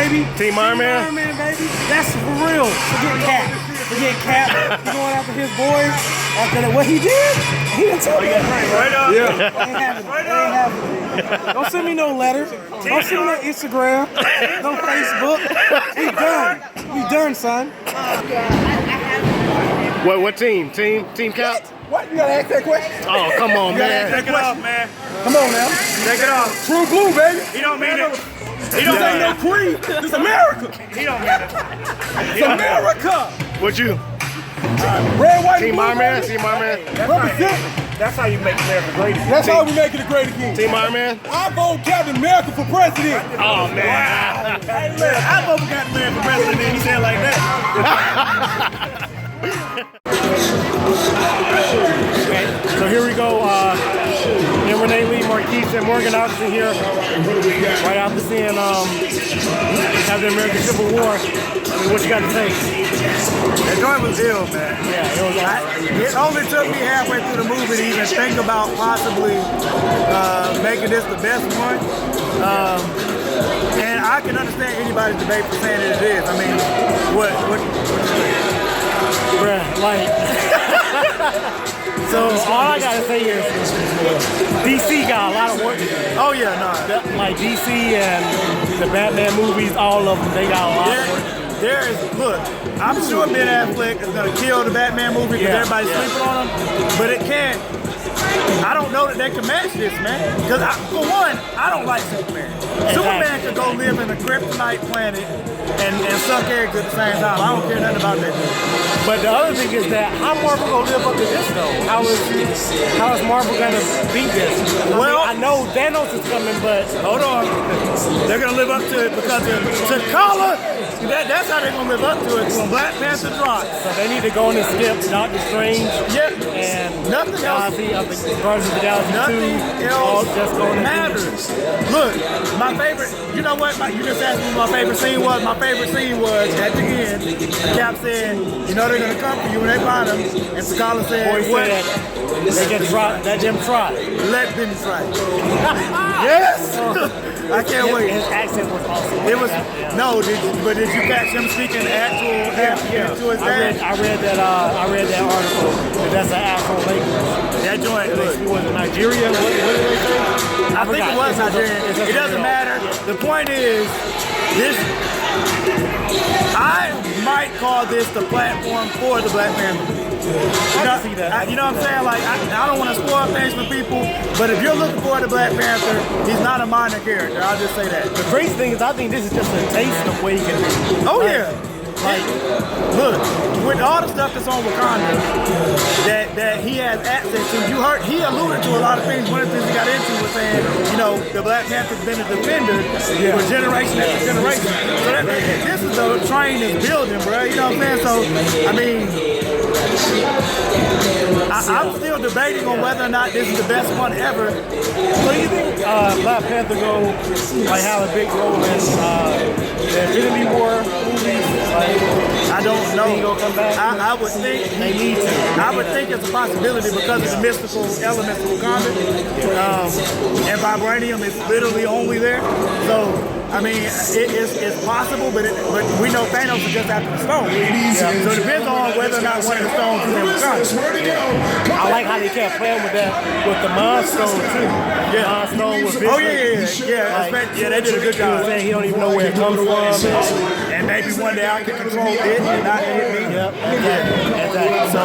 baby. Team Iron Man? Iron Man, baby. That's for real. Forget Cap. Forget Cap. He going after his boys. After what he did, he didn't tell me. Right up. Yeah. Ain't happening. Ain't happening. Don't send me no letter. Don't send me no Instagram. No Facebook. We done. We done, son. What team? TeamCap? What? You gotta ask that question? Oh, come on, man. Take it off, man. Come on now. Take it off. True blue, baby. He don't mean it. He don't ain't no creed. It's America. He don't mean it. It's America. What you? Red, white, Team and blue, Iron Man? baby. Team Iron Man? Represent. That's how you make America great again. That's how we make it great again. Team Iron Man? I vote Captain America for president. Oh, man. Hey, look, I vote for Captain America for president and he said it like that. So here we go. And Renee Lee, Marquise, and Morgan Austin here. Right after seeing Captain America Civil War. I mean, what you got to say? That joint was ill, man. Yeah, it was It only took me halfway through the movie to even think about possibly making this the best one. And I can understand anybody's debate for saying that it is. I mean, what you think? bruh, like. So all I gotta say is DC got a lot of work to do. Oh yeah, no. Like DC and the Batman movies, all of them, they got a lot of work to do. Look, I'm sure Ben Affleck is gonna kill the Batman movie because everybody's sleeping on him, but it can't. I don't know that they can match this, man. Because for one, I don't like Superman. Superman could go live in a kryptonite planet and suck eggs at the same time. I don't care nothing about that. But the other thing is that how Marvel gonna live up to this though? How is Marvel gonna beat this? Well, I know Thanos is coming, but hold on. They're gonna live up to it because T'Challa. That's how they're gonna live up to it. When Black Panther drops. So they need to go in and skip Doctor Strange. Yep. And nothing else. Guardians of the Galaxy 2. Nothing else just going matters. Look, my favorite. You know what? You just asked me what my favorite scene was. My favorite scene was at the end. Cap said, "You know they're gonna come for you when they find them." And T'Challa said, "What? They can try. Let them try. Let them try." Yes. I can't wait. His accent was awesome. It was but did you catch him speaking actual to his dad? I read that article. That's an actual language. That joint was it Nigeria? What did they say? I think it was Nigerian. It doesn't matter. The point is, I might call this the platform for the Black Panther. You know what I'm saying? Like, I don't want to spoil things for people, but if you're looking for the Black Panther, he's not a minor character. I'll just say that. The crazy thing is, I think this is just a taste of what he can do. Oh, yeah. Like, look, with all the stuff that's on Wakanda that he has access to, you heard he alluded to a lot of things. One of the things he got into was saying, you know, the Black Panther's been a defender for generation after generation. So this is the train that's building, bro. You know what I'm saying? So, I mean, I'm still debating on whether or not this is the best one ever. So you think Black Panther go like have a big role in the Infinity War movies? I don't know. He gonna come back? I would think they need to. I would think it's a possibility because of the mystical elements of Wakanda. And vibranium is literally only there. So I mean, it's possible, but we know Thanos is just after the stone. So it depends on whether or not one of the stones is in Wakanda. I like how they kept playing with that with the Mind Stone too. Yeah. Mind Stone was big. Oh yeah. They did a good job. Saying he don't even know where it comes from. And maybe one day I can control it and not hit me. Yep. Exactly. So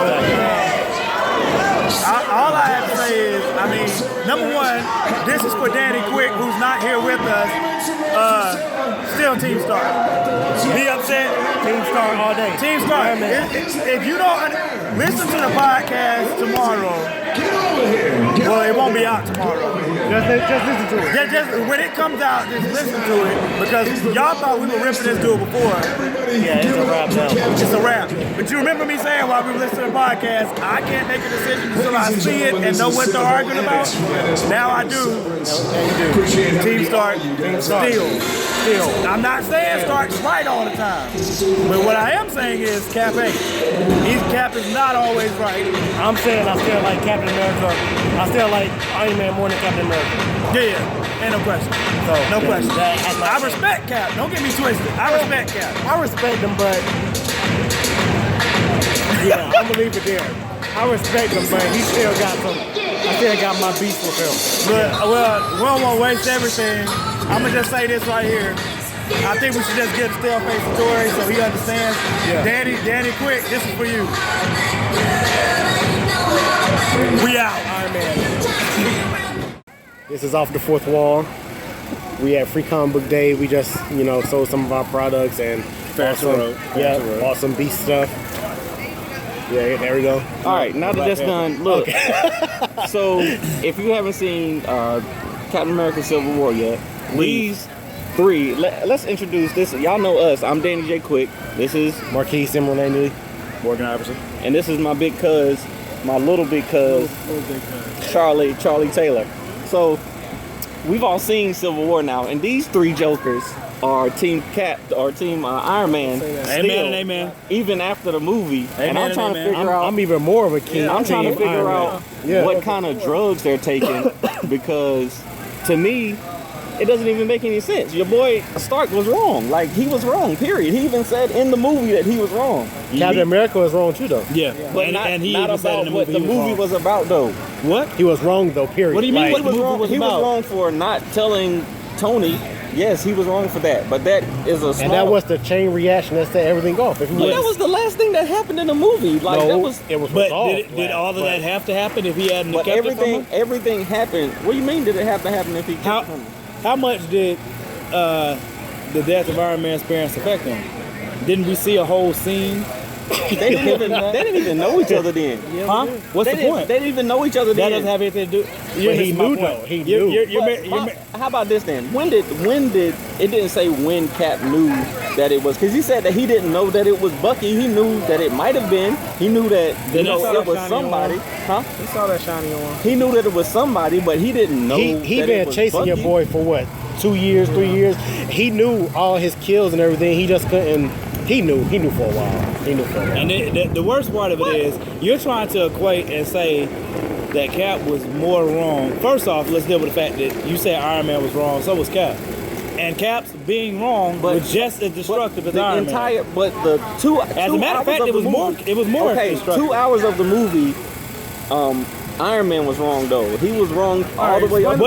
all I have to say is, I mean, number one, this is for Danny Quick, who's not here with us. Still TeamStark. Be upset? TeamStark all day. TeamStark. If you don't listen to the podcast tomorrow, well, it won't be out tomorrow. Just listen to it. Just when it comes out, just listen to it, because y'all thought we were ripping this dude before. Yeah, it's a wrap now. It's a wrap. But you remember me saying while we were listening to the podcast, I can't make a decision until I see it and know what they're arguing about. Now I do. TeamStark. Still. I'm not saying Stark's right all the time, but what I am saying is Cap ain't. Cap is not always right. I'm saying I still like Captain America. I still like Iron Man more than Captain America. Yeah, ain't no question. So, No question. I I respect Cap. Don't get me twisted. I respect Cap. I respect him, but yeah, I'm gonna leave it there. I respect him, but he still got some. I still got my beef with him. But well, we don't want to waste everything. I'm gonna just say this right here. I think we should just get stale face to Tori so he understands. Yeah. Danny, quick, this is for you. We out. Iron Man. This is Off the Fourth Wall. We had Free Comic Book Day. We just, sold some of our products and bought some beast stuff. Yeah, there we go. All right, now that that's done, look. So, if you haven't seen Captain America Civil War yet, these three, let's introduce this. Y'all know us. I'm Danny J. Quick. This is Marquise Emerald, Morgan Iverson. and this is my big cuz, my little big cuz, Charlie Taylor. So, we've all seen Civil War now, and these three jokers are TeamCap or Team Iron Man. Amen and amen. Even after the movie, and I'm trying to figure out. I'm even more of a king. I'm trying to figure out what kind of drugs they're taking because, to me, it doesn't even make any sense. Your boy Stark was wrong. Like, he was wrong, period. He even said in the movie that he was wrong. Captain America was wrong too, though. Yeah, But and he not even said about in what the movie was about, though. What? He was wrong, though, period. What do you mean? Like, What the movie was He was about? wrong for not telling Tony. Yes, he was wrong for that. But that is a small... And that was the chain reaction that set everything off. If he But was, that was the last thing that happened in the movie. Like, no, that was... it was But resolved. did all of that have to happen if he hadn't But kept it from him? everything happened. What do you mean did it have to happen if he kept it from him? How much did the death of Iron Man's parents affect him? Didn't we see a whole scene? They didn't even know each other then. Huh? What's the point? They didn't even know each other That then. doesn't have anything to do. But he knew, though. He knew. How about this then? When did it didn't say when Cap knew that it was, because he said that he didn't know that it was Bucky. He knew that it might have been. He knew that it was somebody. Huh? He saw that shiny one. He knew that it was somebody, but he didn't know. He that been it was chasing Bucky. your boy for what? 2 years, 3 years? He knew all his kills and everything. He just couldn't. He knew for a while. And the worst part of it is, you're trying to equate and say that Cap was more wrong. First off, let's deal with the fact that you said Iron Man was wrong, so was Cap. And Cap's being wrong was just as destructive as Iron Man. But the two. As a matter of fact, it was more. Okay, destructive. 2 hours of the movie. Iron Man was wrong though. He was wrong all the way up.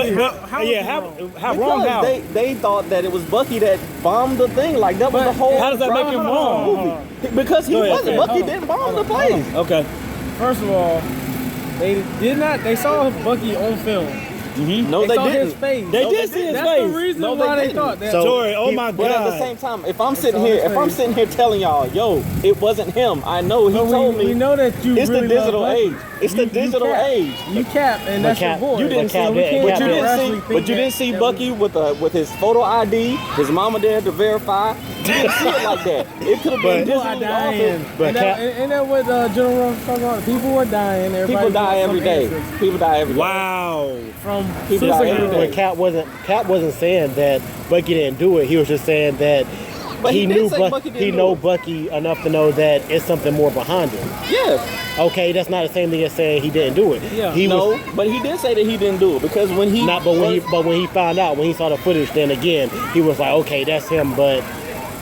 How wrong? How? They thought that it was Bucky that bombed the thing. Like that was the whole. How does that make him wrong? Movie. Because he wasn't. Bucky didn't bomb the place. Okay. First of all, they saw Bucky on film. No, they saw didn't. his face. They did see his That's face. the reason No, why they didn't. thought that. So- Tori, oh my But at the God. same time, if I'm sitting here telling y'all, yo, it wasn't him. I know he told me. We know that you It's really the digital love Bucky. age. It's the digital Cap. age. You Cap, and that's Cap- your boy. You didn't But Cap see, did- but Cap you did. didn't see Bucky with his photo ID, his mama there to verify. You didn't see it like that. It could have been People are digitally dying. altered. But And that what General Ross was talking about. People were dying. People die every day. People die every day. Wow. From People die every superheroes. day. But Cap wasn't saying that Bucky didn't do it. He was just saying that But he did knew say Bucky didn't do know it. Bucky enough to know that it's something more behind it. Yeah. Okay, that's not the same thing as saying he didn't do it. Yeah. He No, was but he did say that he didn't do it because when he not. But when he found out, when he saw the footage, then again he was like, okay, that's him. But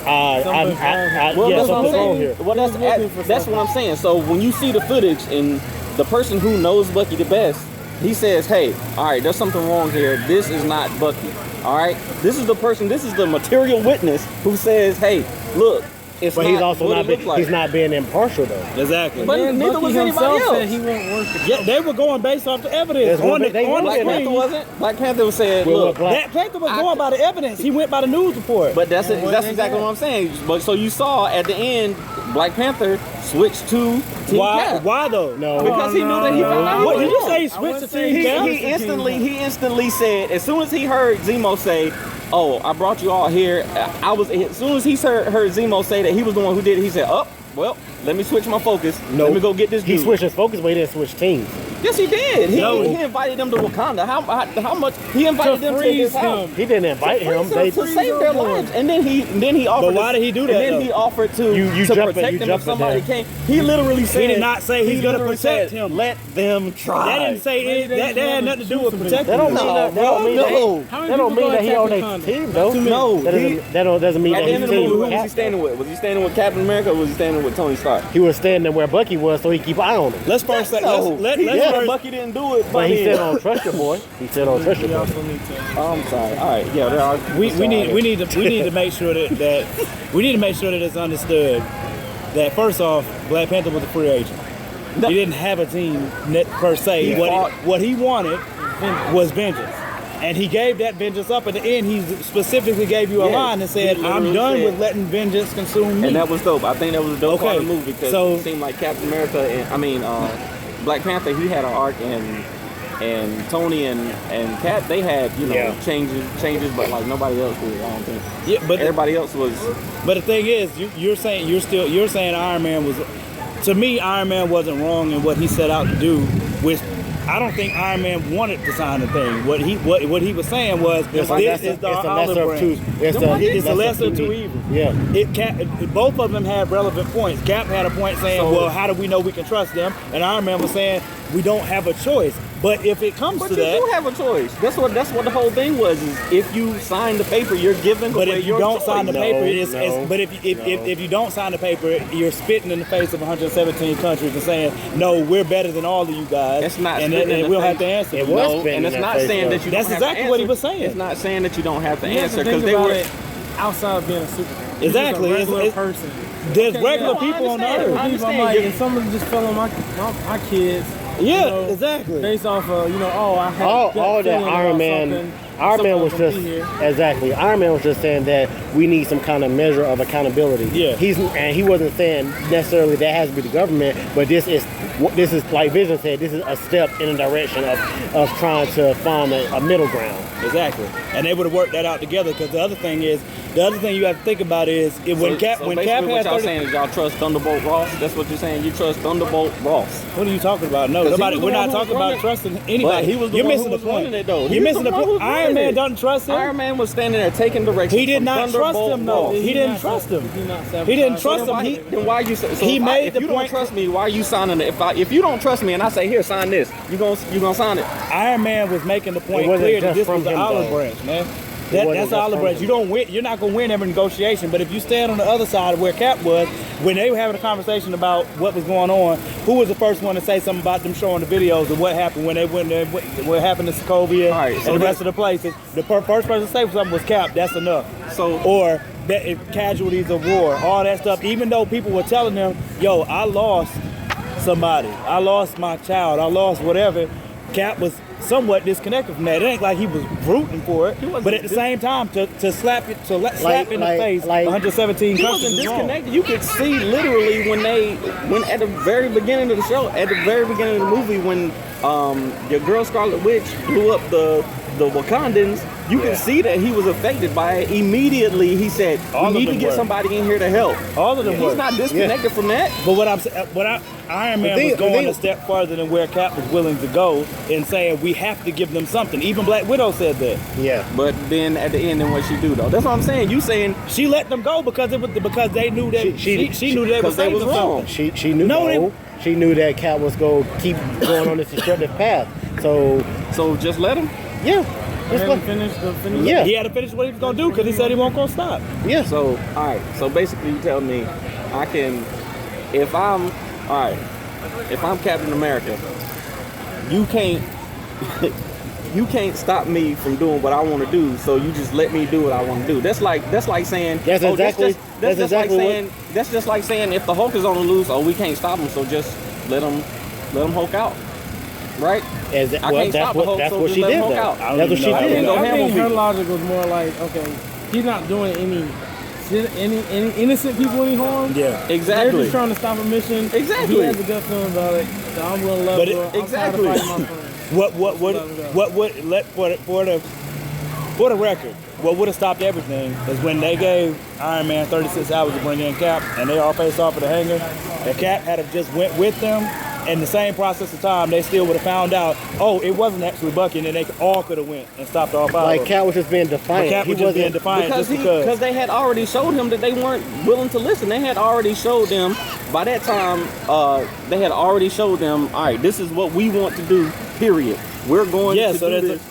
Well, yeah, that's what I'm something's wrong saying. here. Well, that's what I'm saying. So when you see the footage and the person who knows Bucky the best, he says, hey, all right, there's something wrong here. This is not Bucky. All right, this is the person. This is the material witness who says, hey, look. It's But not he's also what not. it looked like. He's not being impartial though. Exactly. But Then neither Bucky was anybody himself else. said he won't work. Yeah, they were going based off the evidence There's on one- the they- on the Black Panther screen. wasn't. Black Panther said, Well, look. Black- Black Panther was going by the evidence. He went by the news report. But that's exactly what I'm saying. But so you saw at the end, Black Panther switched to Team why? Cap. Why though? No. Because he knew that he found out. What he did was you say? He wrong. switched to say Team Cap? He instantly said, as soon as he heard Zemo say, "Oh, I brought you all here," as soon as he heard Zemo say that he was the one who did it, he said, "Oh, well, let me switch my focus. No. Let me go get this He dude." switched his focus, but he didn't switch teams. Yes, he did. No. He invited them to Wakanda. How much he invited them to his house? He didn't invite him. They To save their lives, and then he offered. But why did he do that, And then though? he offered to You to jumping- protect you them if jumping somebody there. came. He literally said He did not say he's gonna literally protect said, him. Let them try. That didn't say it. That had nothing to do with protecting. That don't him. mean that. That don't mean No. that. That don't mean that he on their team though. No, That doesn't mean At that the he's end of the movie, who was he team. standing with? Was he standing with Captain America or was he standing with Tony Stark? He was standing where Bucky was, so he keep eye on him. Let's first say No, let's he said first. Bucky didn't do it. But he then- said on trust your boy. He said on trust your boy. Oh, I'm sorry. All right, yeah, there are. We need to make sure that we need to make sure that it's understood that first off, Black Panther was a free agent. No. He didn't have a team per se. He fought. What he wanted was vengeance. And he gave that vengeance up. At the end, he specifically gave you a Yeah, line and said, he I'm literally done said- with letting vengeance consume me. And that was dope. I think that was a dope part of the Okay, movie because so- it seemed like Captain America Black Panther, he had an arc, and Tony and Cap, they had changes, but like nobody else did. I don't think. Yeah, but Everybody else was. But the thing is, you're saying Iron Man was. To me, Iron Man wasn't wrong in what he set out to do. Which I don't think Iron Man wanted to sign the thing. What he was saying was this is the olive branch. It's the lesser of two evils. Yeah. Both of them have relevant points. Cap had a point saying, well, how do we know we can trust them? And Iron Man was saying, we don't have a choice. But if it comes But to you that, do have a choice. That's what the whole thing was. Is if you sign the paper, you're given. but if you your don't choice. sign the paper, No. but if you don't sign the paper, you're spitting in the face of 117 countries and saying, no, we're better than all of you guys. That's not and spitting in the we'll face. have to answer. It you. was No, spitting and in it's that not face, saying though. that you That's don't have to exactly what he answer. was saying. It's not saying that you don't have to You have answer to because think they about were. it outside of being a superhero. Exactly. He's a regular It's- person. There's Okay, regular yeah, people on the I earth. understand. People, I'm like, and someone just fell on my kids. Yeah, exactly. Based off of, I had all gut that feeling Iron about Man something, Iron Man was someone just gonna be here. exactly. Iron Man was just saying that we need some kind of measure of accountability. Yeah. He wasn't saying necessarily that has to be the government, but this is like Vision said. This is a step in the direction of trying to find a middle ground. Exactly. And they would have worked that out together because the other thing you have to think about is when Cap basically had what y'all 30, saying is y'all trust Thunderbolt Ross. That's what you're saying. You trust Thunderbolt Ross. what are you talking about? No, 'Cause he nobody. was the We're one not who talking was about running- trusting anybody. But he was the You're one missing who the was point. running it, though. He You're was missing the the one point. who was Iron running Man it. doesn't trust him. Iron Man was standing there taking directions. He did from not trust Thunderbolt him though. Ross. He didn't trust him. He didn't trust him. Then why you? So he made if the you point- don't trust me, why are you signing it? If you don't trust me and I say here, sign this, you gonna sign it? Iron Man was making the point It wasn't clear that just this from was the him, olive though. branch, man. wasn't That's the just olive from branch. him. You don't win. You're not gonna win every negotiation. But if you stand on the other side of where Cap was, when they were having a conversation about what was going on, who was the first one to say something about them showing the videos of what happened when they went there, what happened to Sokovia All right, so and the rest of the places? The first person to say something was Cap. That's enough. So- or that casualties of war, all that stuff. Even though people were telling them, "Yo, I lost somebody. I lost my child. I lost whatever." Cap was somewhat disconnected from that. It ain't like he was rooting for it, but at the same time, to slap in the face, 117 He countries wasn't is wrong. disconnected. You could see literally when at the very beginning of the show, at the very beginning of the movie, when your girl Scarlet Witch blew up the Wakandans, you could see that he was affected by it. Immediately, he said, All of "We need to them get were. somebody in here to help." All of them were. He's not disconnected from that. But Iron Man was going a step further than where Cap was willing to go in saying we have to give them something. Even Black Widow said that. Yeah. But then at the end, then what she do though? That's what I'm saying. You saying She let them go because they knew that she knew they because they was wrong. She knew No, she knew that Cap was going to keep going on this destructive path. So So just let him. yeah. Let Just him let- finish the finish. Yeah. He had to finish what he was gonna do because he said he won't gonna stop. Yeah. So all right. So basically, you tell me, I can, if I'm Captain America, you can't. You can't stop me from doing what I want to do, so you just let me do what I want to do. That's like saying That's exactly- that's exactly that's just like saying if the Hulk is on the loose, we can't stop him, so just let him Hulk out, right? As, I well, can't that's stop what, the Hulk, that's so what just she let him did. Hulk Though. out. That's what she I did. don't I handle think her people. logic was more like, okay, he's not doing any innocent people any harm. Yeah. They're Exactly. just trying to stop a mission. Exactly. He has a gut feeling about it. So I'm gonna love But her. exactly. I'm tired of fighting my friends. What would let for the record, what would have stopped everything is when they gave Iron Man 36 hours to bring in Cap and they all faced off at the hangar. If Cap had have just went with them, in the same process of time, they still would have found out, oh, it wasn't actually Bucky, and then they all could have went and stopped all 5 of Like them. Cat was just being defiant. Cat was just being defiant because they had already showed him that they weren't willing to listen. They had already showed them, by that time, they had already showed them, all right, this is what we want to do, period. We're going to do this.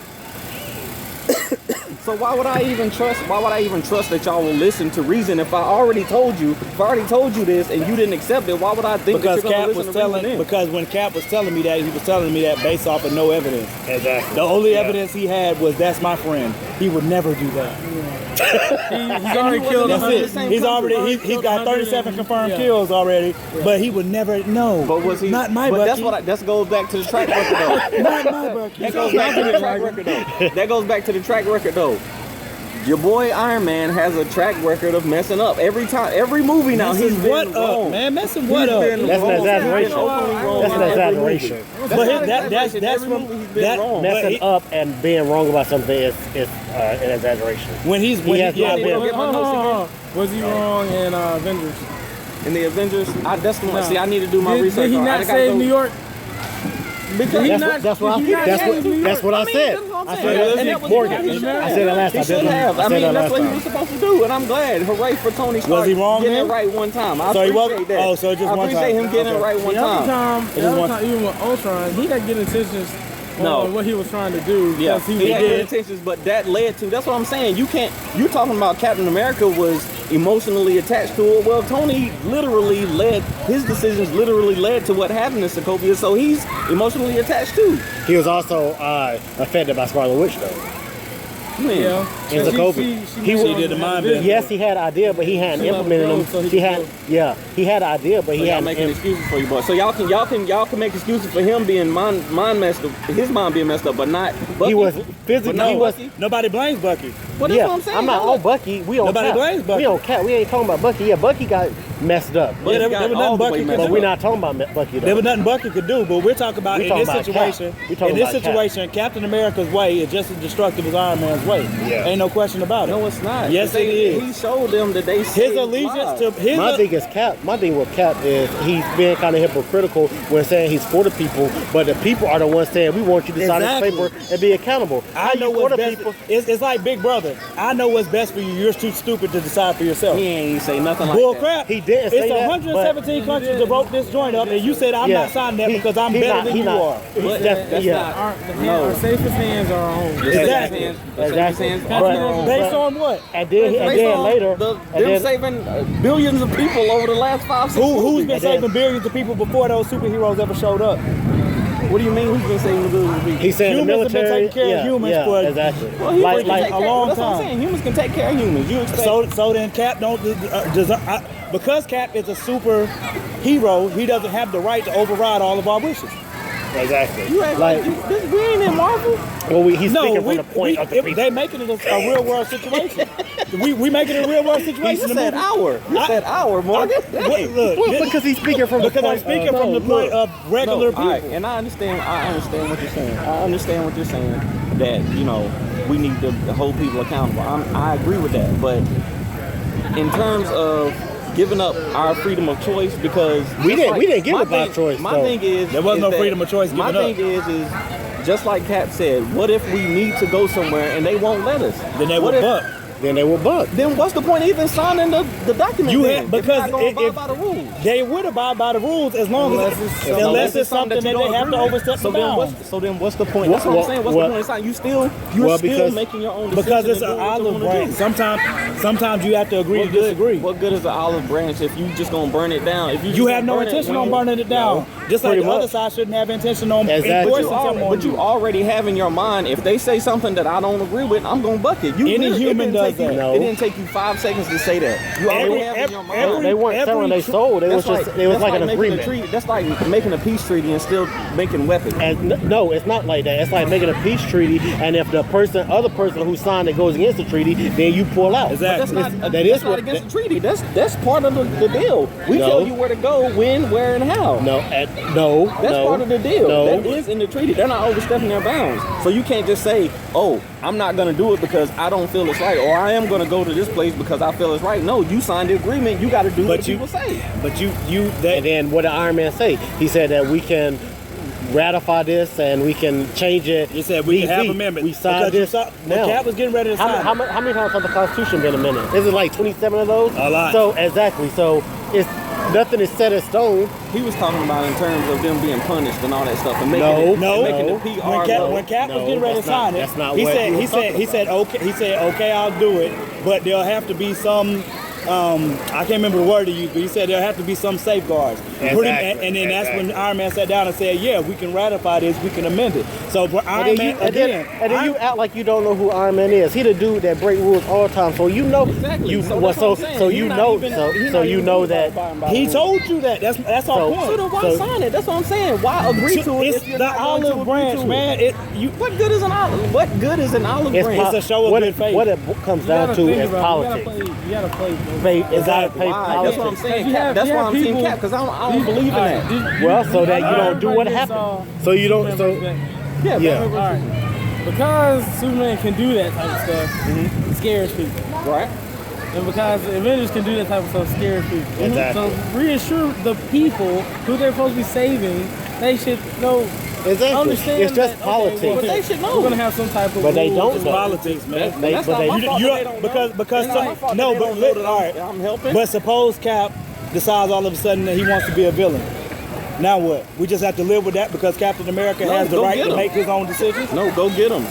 So why would I even trust that y'all will listen to reason if I already told you this and you didn't accept it? Why would I think that you're going to listen to reason? Because when Cap was telling me that, he was telling me that based off of no evidence. Exactly. The only evidence he had was that's my friend. He would never do that. He's already killed. That's it. He's got 37 confirmed kills already, but he would never know. But was he? Not my But Bucky. that goes back to the track record though. Not my Bucky. That goes back to the track record though. That goes back to the track record though. Your boy Iron Man has a track record of messing up every time, every movie now. He's been what wrong. up, man? Messing what up? That's an exaggeration. That's an exaggeration. But that's from that. Messing up and being wrong about something is an exaggeration. When he's He has not been. Was he wrong in Avengers? In the Avengers, see, I need to do my research. Did he not save New York? Because That's what I said. I said Morgan. I said that last time. he should have. I mean, that's what he was supposed to do, and I'm glad. Hooray for Tony Stark. Was he wrong getting then? it right one time. I So he appreciate wasn't- that. oh, so just I one appreciate time. him getting it right one The other time. time, even with Ultron, he got good intentions on what he was trying to do. Yeah, because he had good intentions, but that led to, that's what I'm saying. You're talking about Captain America was emotionally attached to it. Well, Tony his decisions literally led to what happened to Sokovia, so he's emotionally attached too. He was also offended by Scarlet Witch, though. Yeah. In Sokovia. He did the mind bending. Yes, he had an idea, but he hadn't implemented them. He had an idea, but he Y'all hadn't. making excuses for you, boys. So y'all can make excuses for him being mind messed up, his mind being messed up, but not Bucky. He was physically. But He was. Bucky. Nobody blames Bucky. Well, that's what I'm saying. I'm not on Bucky. We on Nobody Cap. blames Bucky. We on Cap. We ain't talking about Bucky. Yeah, Bucky got messed up. But there he got was all nothing the way Bucky messed But up. we're not talking about Bucky, though. There was nothing Bucky could do, but we're talking about We in talking this about situation. Cap. We talking In this about Cap. situation, Captain America's way is just as destructive as Iron Man's way. Yeah. Ain't no question about it. No, it's not. Yes, it is. He showed them that they His saved allegiance lives. to his. My thing is Cap. My thing with Cap is he's being kind of hypocritical when saying he's for the people, but the people are the ones saying we want you to sign this Exactly. paper and be accountable. I know for what's the best. people. It's like Big Brother. I know what's best for you. You're too stupid to decide for yourself. He ain't say nothing like Bull that. crap. He didn't say It's that, 117 countries that wrote this joint up, and you said I'm not signing that because I'm better than you are. But That's that's yeah. not. Our safest hands are our own. Exactly. Exactly. Based on what? And then later, them and then, saving billions of people over the last 5-6 Who's movies. been saving billions of people before those superheroes ever showed up? What do you mean? Who's been saving billions of people? he's saying the Humans have been military. taking care of humans for- exactly. Well, humans like can like take care- a long that's what I'm time. saying. Humans can take care of humans. You expect? So then Cap don't because Cap is a super hero, he doesn't have the right to override all of our wishes. exactly. you act Like we ain't in Marvel. well, he's speaking from the point of the people. they making it a real world situation. we making it a real world You situation. said hour. You said hour, Morgan. Look, Well, because he's speaking from because the I'm point speaking of, from the point of regular No, all right, people. and I understand what you're saying. I understand what you're saying, that, we need to hold people accountable. I agree with that. But in terms of giving up our freedom of choice, because We didn't give up our choice, My though. thing is There was is no that- freedom of choice My given thing is just like Cap said, what if we need to go somewhere and they won't let us? Then they What would if- buck. Then they were bugged. Then what's the point of even signing the document? You then, have if you're because not gonna abide if by the rules. they would abide by the rules as long as unless it's something that you they don't have to agree with. overstep the bounds. So then what's the point? That's what I'm saying. What's the point? It's not, you're still because- making your own decision. Because it's and an doing what you olive wanna branch. do. Sometimes you have to agree to disagree. What good is an olive branch if you just gonna burn it down? If You have no intention on burning it down. Just like Pretty the other much. side shouldn't have intention on Exactly. enforcing something on But you already have in your mind, if they say something that I don't agree with, I'm gonna buck it. Any it human didn't does take you- that. No. It didn't take you 5 seconds to say that. You already have in your mind. They weren't selling their soul. They was just it was like an making agreement. That's like making a peace treaty and still making weapons. And no, it's not like that. It's like making a peace treaty, and if the other person who signed it goes against the treaty, then you pull out. Exactly. That's not, That that's is not what- against the treaty. That's part of the deal. We No. tell you where to go, when, where, and how. No, That's no, part of the deal. No. That is in the treaty. They're not overstepping their bounds. So you can't just say, oh, I'm not gonna do it because I don't feel it's right, or I am gonna go to this place because I feel it's right. No, you signed the agreement. You got to do what people say. But And then what did Iron Man say? He said that we can ratify this and we can change it. He said we can have amendments. We signed this now. Cap was getting ready to sign. How many times has the Constitution been amended? Is it like 27 of those? A lot. So exactly. So it's nothing is set in stone. He was talking about in terms of them being punished and all that stuff, and making making the PR. When Cap was getting ready to sign it, that's not he what said. he He said okay, I'll do it, but there'll have to be some. I can't remember the word he used, but he said there'll have to be some safeguards. Exactly. And then that's when Iron Man sat down and said, yeah, we can ratify this, we can amend it. So Iron Man, and then you act like you don't know who Iron Man is. He the dude that break rules all the time. So you know. Exactly. So you know that he told you that. That's our point. So then why sign it? That's what I'm saying. Why agree to it? It's if you're the not going to olive agree branch, to man. it? What good is an olive? What good is an olive branch? It's a show of good faith. What it comes down to is politics. You gotta play. Faith is gotta Exactly. pay Why? That's what I'm politics. saying. That's why I'm Team Cap, because I don't believe in that. Well, so that you don't do what happened. So you don't. So yeah. All right. Because Superman can do that type of stuff, it scares people. Right? And because the Avengers can do that type of stuff, it scares people. Exactly. So reassure the people who they're supposed to be saving, they should know. Exactly. Understand It's just that, politics. Okay, well, But they should know. We're gonna have some type of. But they rules. don't It's know. politics, man. That's not my fault that they don't know. Because It's not my fault no, that they but don't know that all right. I'm helping. But suppose Cap decides all of a sudden that he wants to be a villain. Now what? We just have to live with that because Captain America has the go right get to him. make his own decisions? No, go get them.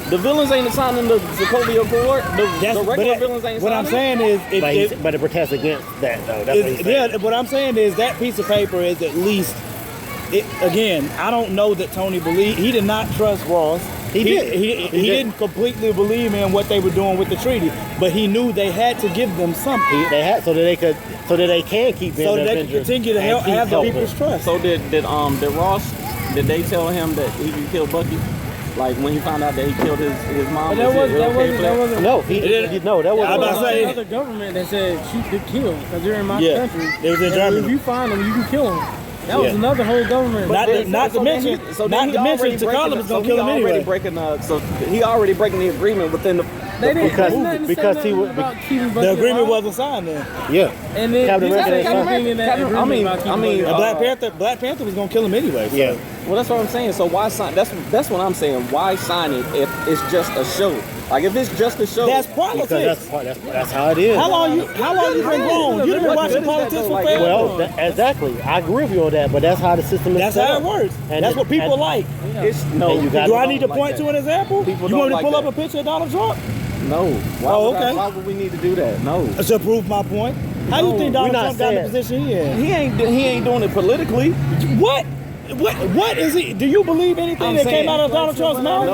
The villains ain't signing the Sokovia Accord. The regular villains ain't what signing I'm saying is, But it protests against that, though. That's what he's saying. yeah, what I'm saying is that piece of paper is at least, again, I don't know that Tony believed, he did not trust Ross. He didn't completely believe in what they were doing with the treaty, but he knew they had to give them something. They had so that they can keep being So that they Avengers can continue to and keep have the helping. people's trust. So did Ross? Did they tell him that he could kill Bucky? Like when he found out that he killed his mom? But that wasn't. No, that I'm wasn't. about to say- Another government that said shoot to kill because they're in my Yeah, country. they was in And Germany. If you find them, you can kill them. That was another whole government. Not to mention, T'Challa was gonna kill him anyway. So he already breaking the agreement within the. They didn't because- there's nothing to say because he nothing was- about keeping Bucky The agreement alive. wasn't signed then. Yeah. And then Captain you America said didn't sign everything in that Captain- agreement I mean- about keeping I mean, Bucky. Black Panther was gonna kill him anyway. So. Yeah. Well, that's what I'm saying. So why sign? That's what I'm saying. Why sign it if it's just a show? Like if it's just a show. That's Because politics. that's how it is. How long you been grown? You've been What watching good is that politics though? for Like, forever. Well, exactly. I agree with you on that, but that's how the system is That's set how up. it works. And That's what people like. It's no. And you got- Do I need to point to an example? People You want me don't to like pull up that. a picture of Donald Trump No. Why Oh, would okay. why would we need to do that? No. to prove my point? How do you think Donald we're not Trump got in the saying- position he in? He ain't doing it politically. What? What is he? Do you believe anything I'm that saying- came out of Donald Trump's mouth?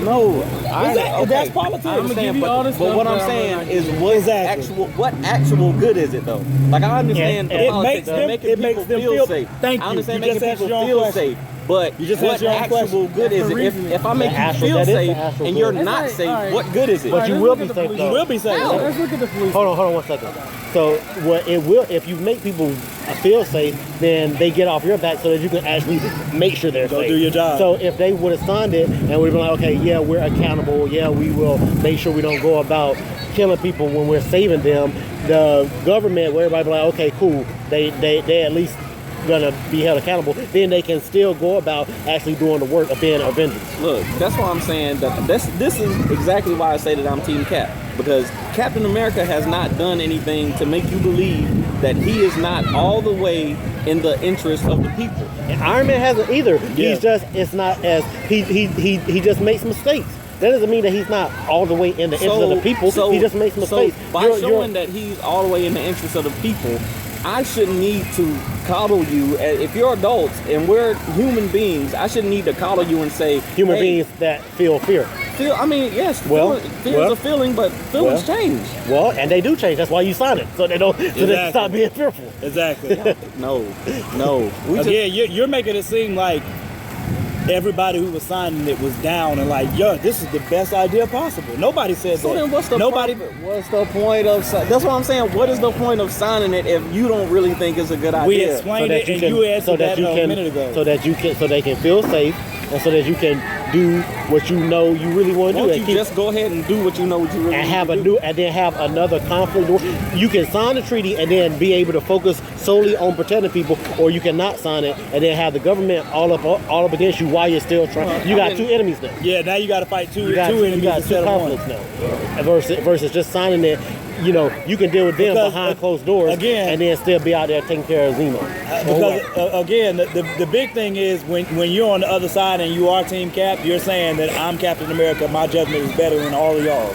No. That's politics. I I'ma understand, give you all this but stuff, what I'm but I'm saying not is Exactly. what actual good is it though? Like I understand the It politics makes of them- making it makes people them feel feel- safe. Thank I you. understand You just making answered people your own feel question. safe. But You just what answered your own actual question. good is That's it? the reasoning. If I make The you actual- feel that is the safe actual and you're good. not It's safe, like, all right. what good is it? But you let's will look be at the safe, police. though. You will be safe. Let's look at the police. Hold on 1 second. So what it will, if you make people feel safe, then they get off your back so that you can actually make sure they're Go safe. do your job. So if they would have signed it and would have been like, okay, yeah, we're accountable, yeah, we will make sure we don't go about killing people when we're saving them, the government, where everybody be like, okay, cool, they at least gonna be held accountable, then they can still go about actually doing the work of being Avengers. Look, that's why I'm saying that this is exactly why I say that I'm Team Cap. Because Captain America has not done anything to make you believe that he is not all the way in the interest of the people. And Iron Man hasn't either. Yeah. He's just, it's not as, he just makes mistakes. That doesn't mean that he's not all the way in the interest of the people. He just makes mistakes. So by showing that he's all the way in the interest of the people, I shouldn't need to coddle you. If you're adults and we're human beings, I shouldn't need to coddle you and say, human hey, beings that feel fear. I mean, yes, Well, feel's a feeling, but feelings change. Well, and they do change. That's why you sign it, so they don't, so they can Exactly. stop being fearful. Exactly. No. Again, you're making it seem like everybody who was signing it was down and like, yo, this is the best idea possible. Nobody said So that. then what's the Nobody. what's the point of that's what I'm saying. What is the point of signing it if you don't really think it's a good idea? We explained it, and you answered that a minute ago. so they can feel safe, and so that you can do what you know you really want to do. Why don't you just go ahead and do what you know what you really and need have to a do? new, and then have another conflict. You can sign the treaty and then be able to focus solely on protecting people, or you cannot sign it and then have the government all up against you while you're still trying. You got two enemies now. Yeah, now you got to fight two You enemies got two instead of one. conflicts now. Versus just signing it. You know, you can deal with them Because, behind closed doors again, and then still be out there taking care of Zemo. Because again, the big thing is when you're on the other side and you are Team Cap, you're saying that I'm Captain America. My judgment is better than all of y'all.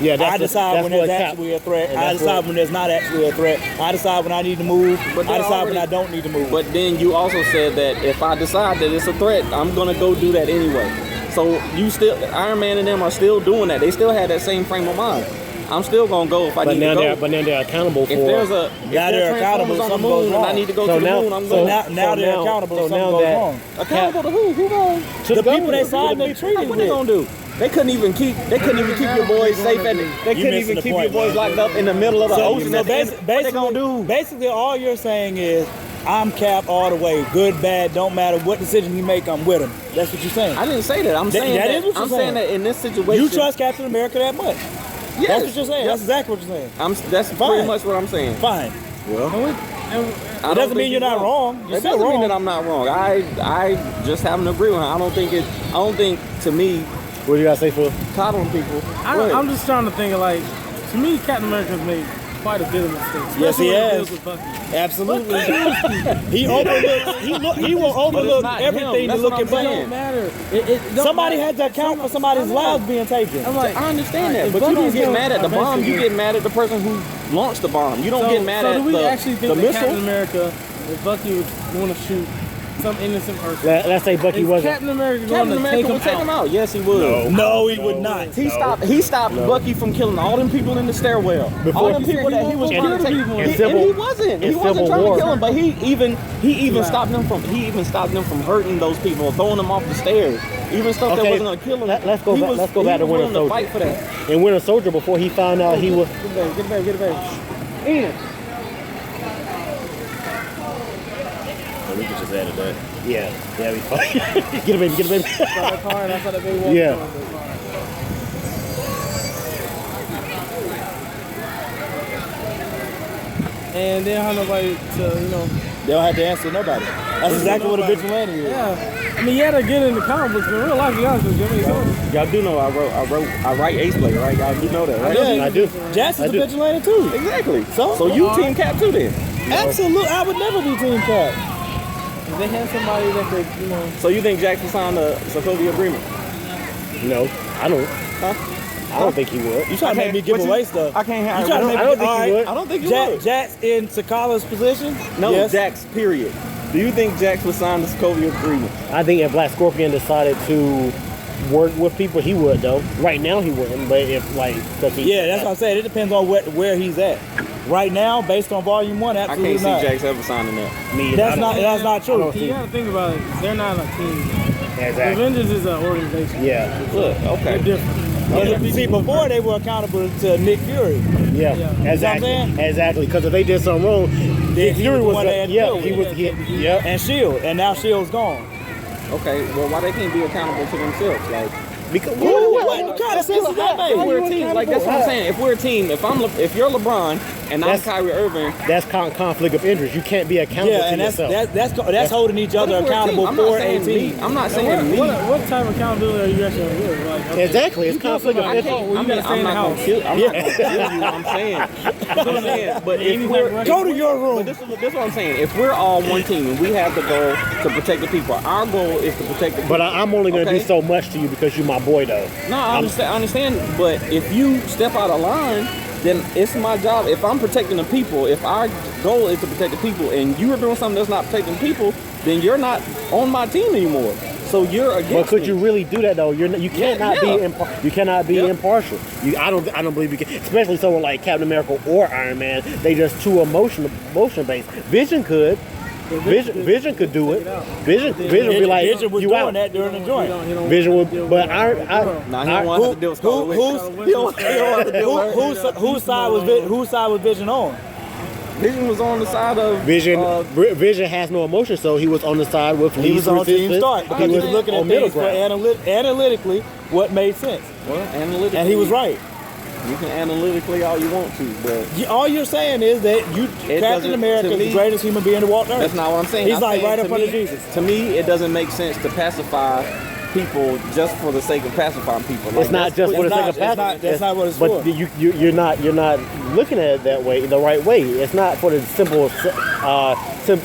Yeah, I decide when there's actually a threat. I decide when there's not actually a threat. I decide when I need to move. I decide when I don't need to move. But then you also said that if I decide that it's a threat, I'm gonna go do that anyway. So you still, Iron Man and them are still doing that. They still have that same frame of mind. I'm still gonna go if I need to go. But then they're accountable for. If there's a, Now they're accountable. on the Something goes moon and I wrong. need to go So to the now- moon, I'm so going. Now they're accountable. So Something now goes that wrong. Accountable to who? Who going? to The people government. they signed the treaty What they with. gonna do? They couldn't even keep your boys safe at the, they couldn't missing even the keep point, your boys man. locked up in the middle of the ocean. So at the end. What they gonna do? basically, all you're saying is, I'm Cap all the way. Good, bad, don't matter what decision he make, I'm with him. That's what you're saying. I didn't say that. I'm saying that that. is what you're I'm saying. saying that in this situation. You trust Captain America that much. Yes. That's what you're saying. Yes. That's exactly what you're saying. That's Fine. pretty much what I'm saying. Fine. It doesn't mean you're not wrong. You're It still doesn't mean wrong. that I'm not wrong. I just happen to agree with her. I don't think to me What do you gotta say, Phil? coddling people. I'm just trying to think of like, to me, Captain America's made quite a bit of mistakes. Yes, he especially when it has. deals with Bucky. Absolutely. He will But overlook it's not everything him. to That's look what at I'm saying. It don't matter. It don't Somebody matter. had to account for somebody's lives being taken. I'm like, I understand that, if but you don't Bucky's get gonna- mad at the bomb. You basically- get mad at the person who launched the bomb. You don't get mad so at do we actually the think that missile. Captain America, if Bucky was going to shoot some innocent person, Let's say Bucky is wasn't. Captain America going Captain to America would take him out. Yes, he would. No, he would not. He stopped Bucky from killing all them people in the stairwell. All them people that he was trying to take. And he wasn't. He wasn't trying to kill them, but he even stopped them from hurting those people or throwing them off the stairs. Even stuff that Okay, wasn't gonna kill him. let's go back to Winter willing to Soldier. fight for that. In Winter Soldier, before he found out he was. Get it back. Ian. We could just add that. Yeah, we fine. Get a baby. That car, and I saw that baby walking Yeah. towards that car. And they don't have nobody to, They don't have to answer nobody. That's exactly what a vigilante is. yeah. I mean, yeah, they're good in the comic books, but in real life, to be honest with you, I mean, Y'all do know I write ace play, right? Y'all do know that, right? Yeah, I do. Jackson's I a do. vigilante too. Exactly. So? So you team cap too then. Absolutely, I would never be Team Cap. if they had somebody that could, So you think Jackson signed the Sokovia agreement? No, I don't. Huh? I don't think he would. You trying to make me give away stuff? I can't have. You trying to make I don't me, think all he right, would. I don't think you would. Jack's in Sakala's position? No, Yes. Jax, period. Do you think Jax would sign the Sokovia agreement? I think if Black Scorpion decided to work with people, he would though. Right now he wouldn't, but if Yeah, that's what I'm saying. It depends on where he's at. Right now, based on Volume 1, I absolutely can't see not. Jax ever signing that. That's not true. you gotta think about it. They're not a team. The Exactly. Avengers is an organization. Yeah, Look, They're okay. different. See, before they were accountable to Nick Fury. yeah, Yeah. exactly, You know what I'm exactly. Because if they did something wrong, Nick he Fury was the was one they had to yeah, deal with. he was yeah. And S.H.I.E.L.D. And now S.H.I.E.L.D.'s gone. Okay, well, why they can't be accountable to themselves? Like, Because What kind of sense does that if make? we're a team, like that's what I'm saying. If we're a team, if you're LeBron and I'm That's- Kyrie Irving, that's conflict of interest. You can't be accountable Yeah, to and yourself. that's holding each other what if we're a team? accountable I'm not for a saying team. me. I'm not saying me. What type of accountability are you actually going to give? Like, okay, Exactly, it's you kill conflict of somebody, interest. well, you gotta stay in the house. I'm not gonna kill you. I'm saying, but if we're Go to your room. But this is what I'm saying. If we're all one team and we have the goal to protect the people, our goal is to protect the people. But I'm only going to Okay. do so much to you because you're my boy, though. No, I understand. But if you step out of line, then it's my job. If I'm protecting the people, if our goal is to protect the people, and you are doing something that's not protecting the people, then you're not on my team anymore. So you're against But could me. you really do that though? You cannot be yeah. you cannot be Yeah. impartial. I don't believe you can. Especially someone like Captain America or Iron Man. They just too emotion based. Vision could. Vision could do it. Vision would be like Vision was you doing out. that during the joint. Vision would, but Nah, he don't want to have to deal with Scarlet Witch. He don't want to deal with her. Whose side was Vision on? Vision was on the side of Vision has no emotion, so he was on the side with He was on TeamStark because he was looking at on middle things for ground. analytically what made sense. Well, analytically, And he was right. You can analytically all you want to, but All you're saying is that Captain doesn't- America to is the me- greatest human being to walk the earth. that's not what I'm saying. He's I'm like saying right up to under me- Jesus. To me, it doesn't make sense to pacify people just for the sake of pacifying people. Like, It's not just for the sake of passing. That's not what it's but for. you're not looking at it that way, the right way. It's not for the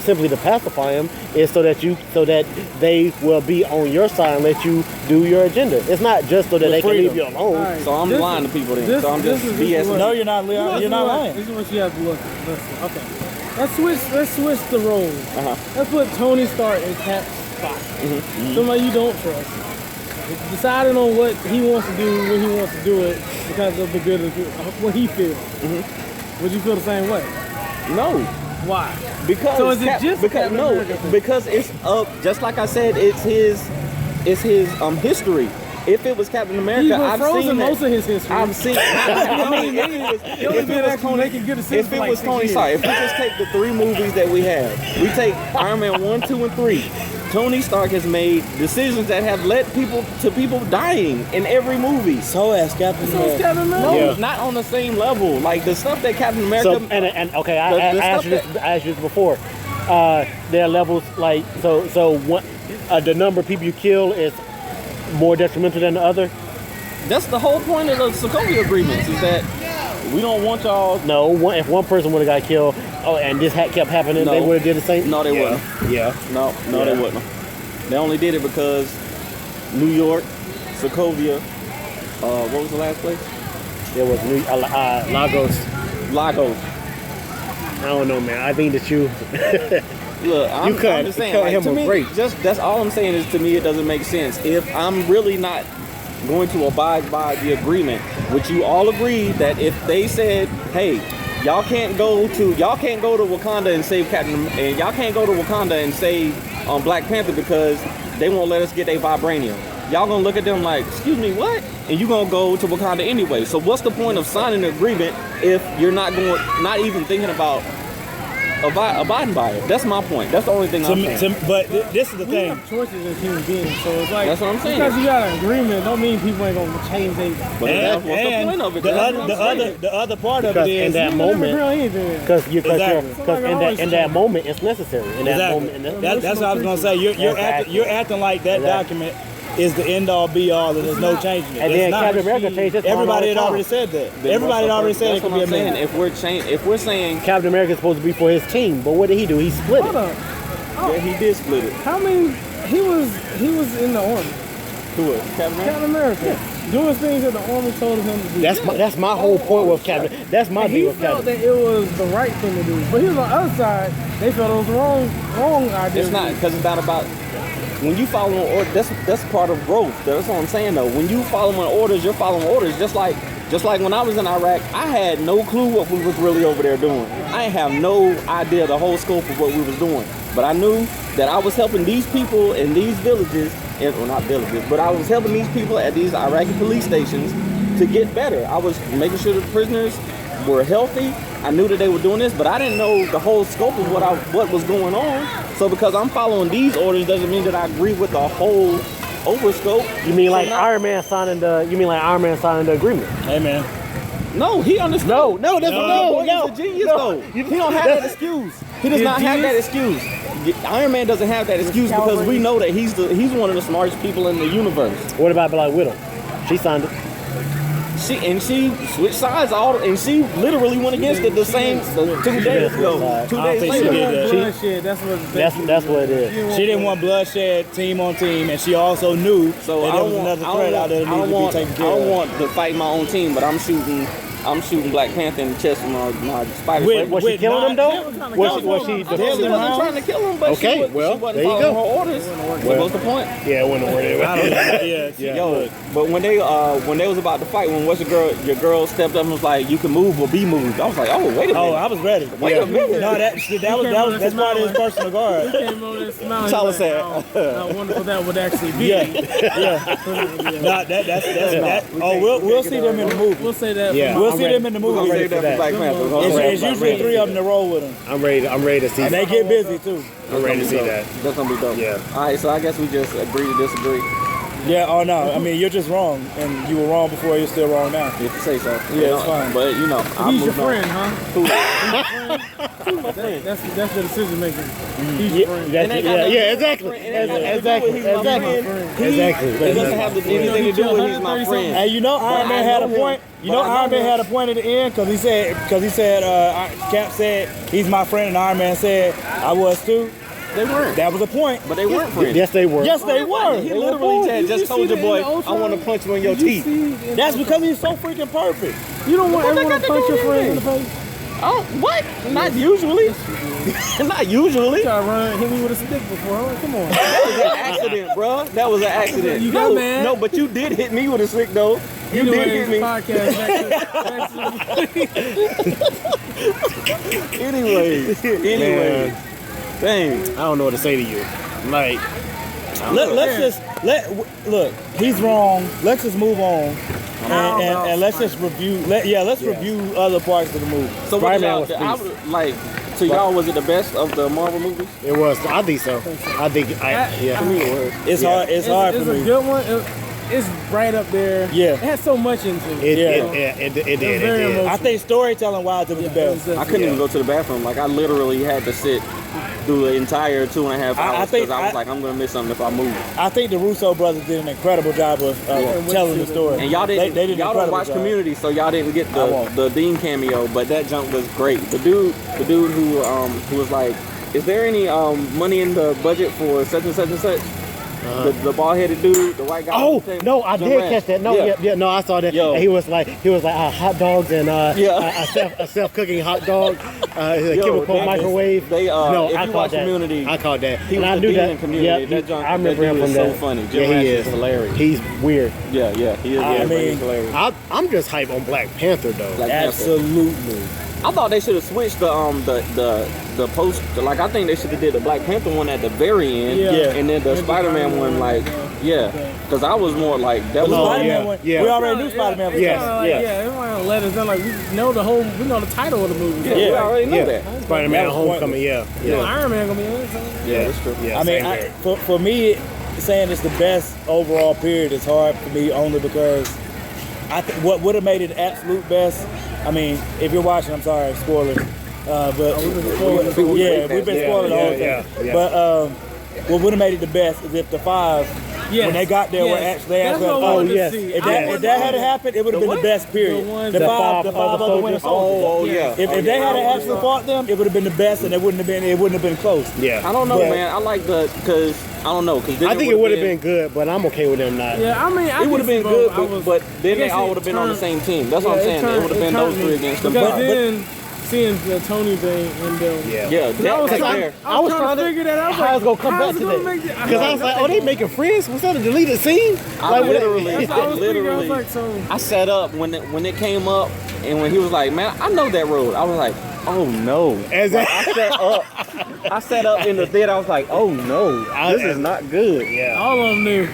simply to pacify them. It's so that they will be on your side and let you do your agenda. It's not just so that they can leave you alone. All right, So I'm lying to people then. So I'm just this is BSing. No, you're not. You're not lying. This is what you have to look at. Listen, okay. Let's switch the roles. Uh-huh. Let's put Tony Stark in Cap's spot. Somebody you don't trust. Deciding on what he wants to do when he wants to do it because of the good of what he feels. Would you feel the same way? No. Why? Because So is it just because Captain no, America thing? because it's just like I said, it's his history. If it was Captain America, He's I've frozen seen that. most of his history. I've seen. I mean, if it was Tony Stark, if we just take the 3 movies that we have, we take Iron Man 1, 2, and 3. Tony Stark has made decisions that have led people dying in every movie. So as Captain America. No, Yeah. not on the same level. Like the stuff that Captain America. So and okay, I the asked you stuff this. I asked you this before. There are levels like so. One, the number of people you kill is more detrimental than the other. That's the whole point of the Sokovia agreements. Is that we don't want y'all. No, if one person would have got killed, and this kept happening, they No. would have did the same. No, they wouldn't. Yeah. No, Yeah. they wouldn't. They only did it because New York, Sokovia. What was the last place? There was Lagos. Lagos. I don't know, man. I think that you. Look, I'm cut just saying. him to a me, break. that's all I'm saying is to me it doesn't make sense. If I'm really not going to abide by the agreement, which you all agreed that if they said, hey, y'all can't go to Wakanda and save Captain, and y'all can't go to Wakanda and save Black Panther because they won't let us get their vibranium. Y'all gonna look at them like, excuse me, what? And you gonna go to Wakanda anyway. So what's the point of signing an agreement if you're not even thinking about abiding by it? That's my point. That's the only thing I'm saying. But this is the We thing. have choices as human beings, so it's like That's what I'm saying. because you got an agreement, don't mean people ain't gonna change their. But that's what's the point of it? That's what I'm saying. The other part of Because it in is that You never agree on moment, anything. because Exactly. in that moment, it's necessary. In that Exactly. moment, That's what I was gonna say. You're acting like that document is the end all be all and there's no changing it. And It's then not. Captain America changed his mind all Everybody the had time. already said that. Then Everybody had already said it that's could what be I'm saying. amended. If we're saying Captain America is supposed to be for his team, but what did he do? He split Hold it. up. yeah, he did split it. How many? He was in the army. Who was Captain America? Captain America. Doing things that the army told him to do. That's my whole point with Captain. That's my And deal he with felt Captain. that it was the right thing to do, but he was on the other side. They felt it was the wrong idea. It's not because it's not about when you follow an order. That's part of growth. That's what I'm saying though. When you following orders, you're following orders. Just like when I was in Iraq, I had no clue what we was really over there doing. I have no idea the whole scope of what we was doing. But I knew that I was helping these people in these villages, well not villages, but I was helping these people at these Iraqi police stations to get better. I was making sure the prisoners were healthy. I knew that they were doing this, but I didn't know the whole scope of what was going on. So because I'm following these orders doesn't mean that I agree with the whole overscope. You mean like So now- Iron Man signing the? You mean like Iron Man signing the agreement? Hey man. No, he understood. No, He's a genius though. He don't have that excuse. He does not have that excuse. Iron Man doesn't have that excuse because we know that he's one of the smartest people in the universe. What about Black Widow? She signed it. She switched sides and she literally went against it 2 days ago. 2 days think she later. did that. Bloodshed, that's what what it is. She didn't want bloodshed team on team, and she also knew that there was another threat out there that needed to be taken care I of. don't want to fight my own team, but I'm shooting Black Panther in the chest with my spider. Wait, Was she killing him though? Was she? She wasn't trying to kill him, but Okay, she wasn't well, following there you her go. orders. So what's the point? Yeah, it wasn't worth it. I don't know. Yeah. Yo, but when they was about to fight, when your girl stepped up and was like, "You can move or be moved," I was like, "Oh, wait a minute." Oh, I was ready. Wait a minute. No, that's part of his personal guard. came on and smiled. Tyler said. How wonderful that would actually be. Yeah. No, that's that. Oh, we'll see them in the movie. We'll say that. Yeah. We'll You'll see them in the We're movie. gonna save that for Black Panther. It's usually 3 of them to roll with them. I'm ready to see. And they get busy too. I'm ready to see that. That's gonna be dope. Yeah. All right, so I guess we just agree to disagree. Yeah, oh no, I mean, you're just wrong. And you were wrong before, you're still wrong now. If you say so. Yeah, it's fine. But you know, He's your friend, huh? Who? That's the decision making. He's your friend. Exactly. It doesn't have anything to do with he's my friend. And you know, Iron Man had a point. You know, Iron Man had a point at the end because he said, Cap said he's my friend, and Iron Man said I was too. They weren't. That was a point. But they weren't friends. Yes, they were. Yes, they were. He literally said, just told your boy, I want to punch you in your teeth. That's because he's so freaking perfect. You don't want everyone to punch your friend in the face. Oh, what? Not usually. Not usually. Try to hit me with a stick before. I'm like, come on. That was an accident, bro. That was an accident. You got mad. No, but you did hit me with a stick, though. You did hit me. Podcast Anyway. Dang. I don't know what to say to you. Like, Look. He's wrong. Let's just move on. And let's just review. Let's review other parts of the movie. So what Spider-Man y'all, to y'all, was it the best of the Marvel movies? it was. I think so. To me, it was. It's hard. It's hard It's for a me. good one. It's right up there. Yeah. It has so much into it. It did. I think storytelling wise, it was the best. I couldn't even go to the bathroom. Like, I literally had to sit through the entire 2.5 hours because I was like, I'm going to miss something if I move. I think the Russo brothers did an incredible job of telling the story. And y'all didn't, They did y'all an don't incredible watch job. Community, so y'all didn't get the Dean cameo, but that jump was great. The dude who was like, is there any money in the budget for such and such and such? The bald-headed dude, the white guy. Oh no, I did catch that. No, no, I saw that. Yo. And he was like hot dogs and a self-cooking hot dog, chemical microwave. If I you caught watch that. Community, I caught that. He And was I the knew Dean that. in Community. Yeah, I remember him from so that. funny. Yeah, he is hilarious. He's weird. Yeah, he is. I mean, he's hilarious. I'm just hype on Black Panther though. Black Panther. Absolutely. I thought they should have switched the post. Like, I think they should have did the Black Panther one at the very end, and then the Spider-Man one, because I was more like that was Spider-Man one. Yeah. We already knew Spider-Man was Yes. Everyone let us know. Like, we know the title of the movie. we already know that. Spider-Man That was Homecoming. Yeah. Iron Man gonna be in it. Yeah, that's true. Yeah, I mean, same here. for me, saying it's the best overall period is hard for me only because what would have made it absolute best. I mean, if you're watching, I'm sorry, spoilers. But we've been spoiling the whole thing. Yeah. But what would have made it the best is if the five, when they got there, were actually That's what I wanted to see. If that had happened, it would have been the best period. The five other Winter Soldiers. Oh yeah. If they had actually fought them, it would have been the best, and it wouldn't have been close. Yeah. I don't know, man. I like because I don't know. I think it would have been good, but I'm okay with them not. Yeah, I mean, It would have been good, but then they all would have been on the same team. That's what I'm saying. It would have been those three against them. Because then seeing the Tony thing and I was trying to figure that out. How I was gonna come back to that because I was like, oh, they making friends? Was that a deleted scene? I literally, I sat up when it came up, and when he was like, man, I know that road. I was like, oh no. I sat up in the theater. I was like, oh no, this is not good. Yeah. all of them knew.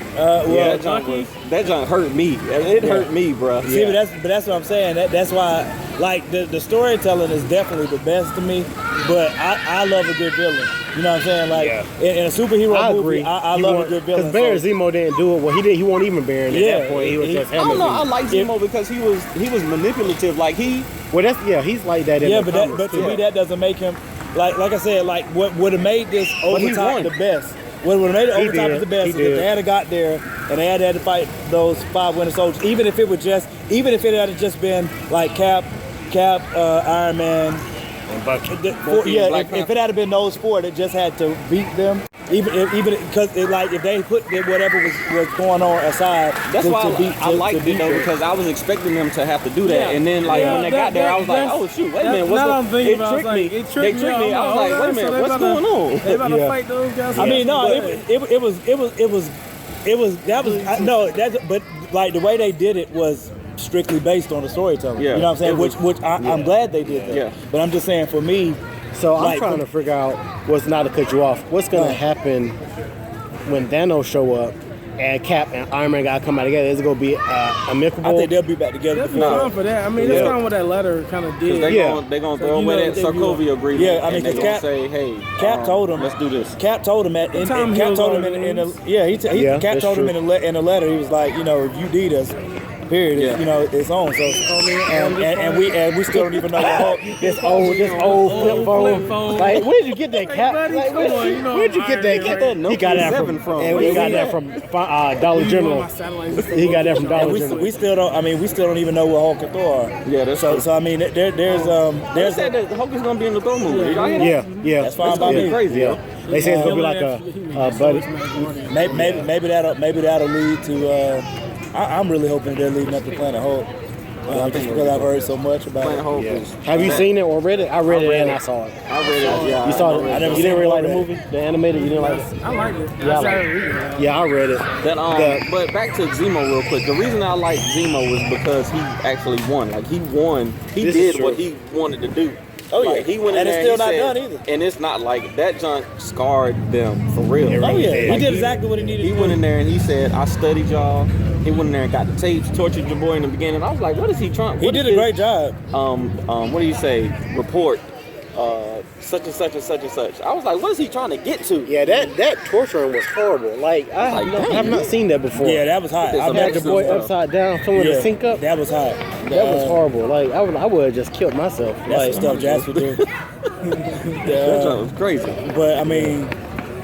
That junk hurt me. It hurt me, bro. See, but that's what I'm saying. That's why, like, the storytelling is definitely the best to me. But I love a good villain. You know what I'm saying? Like in a superhero movie, I love a good villain. Because Baron Zemo didn't do it. Well, he won't even Baron at that point. He was just I don't know. I like Zemo because he was manipulative. Like he's like that. But to me that doesn't make him like I said, like what would have made this overtime the best. What would have made it overtime the best is if they had got there and they had to fight those 5 Winter Soldiers. Even if it had just been like Cap, Iron Man. If it had been those 4 that just had to beat them, even because if they put whatever was going on aside, that's why I liked it though, because I was expecting them to have to do that, and then when they got there, I was like, oh shoot, wait a minute, It tricked me. I was like, wait a minute, what's going on? They about to fight those guys. I mean, but like the way they did it was strictly based on the storytelling. Yeah. You know what I'm saying? Which I'm glad they did that. Yeah. But I'm just saying for me. So I'm trying to figure out not to cut you off. What's going to happen when Thanos show up and Cap and Iron Man gotta come out together, is it gonna be amicable? I think they'll be back together. That'd be fun for that. I mean, that's kind of what that letter kind of did. They're gonna throw away that Sokovia agreement. Yeah, I mean, they're because gonna say, hey, Cap told him, let's do this. Cap told him Cap told him in a, Cap told him in a letter. He was like, you know, if you need us, period, you know, it's on. So and we still don't even know what Hulk. This old flip phone. Like, where'd you get that, Cap? Like, where'd you get that, Cap? He got that from Dollar General. He got that from Dollar General. We still don't even know what Hulk and Thor are. Yeah, that's so I mean, they said that Hulk is gonna be in the Thor movie. Yeah. That's fine by me. Crazy. Yeah. They say it's gonna be like a buddy. Maybe that'll lead to. I'm really hoping they're leading up to Planet Hulk. Just because I've heard so much about Planet it. Hulk. Have you seen it or read it? I read it and I saw it. I read it. Yeah, you saw it. You didn't really like the movie? movie, the animated. You didn't like it. I liked it. Yeah, I liked it. Yeah, I read it. But back to Zemo real quick. The reason I like Zemo was because he actually won. Like he won. He did what he wanted to do. Oh yeah, he went in and there it's still and not said, done either. And it's not like that junk scarred them for real. Oh yeah, did. he did exactly what he needed. He went in there and he said, "I studied y'all." He went in there and got the tapes, tortured your boy in the beginning. I was like, "What is he trying?" He did a great job. What do you say? Report. Such and such and such and such. I was like, what is he trying to get to? Yeah, that torturing was horrible. Like I have not seen that before. Yeah, that was hot. I Had the boy upside down, someone to sync up. That was hot. That was horrible. Like I would have just killed myself. That's the stuff Jasper did. That junk was crazy. But I mean,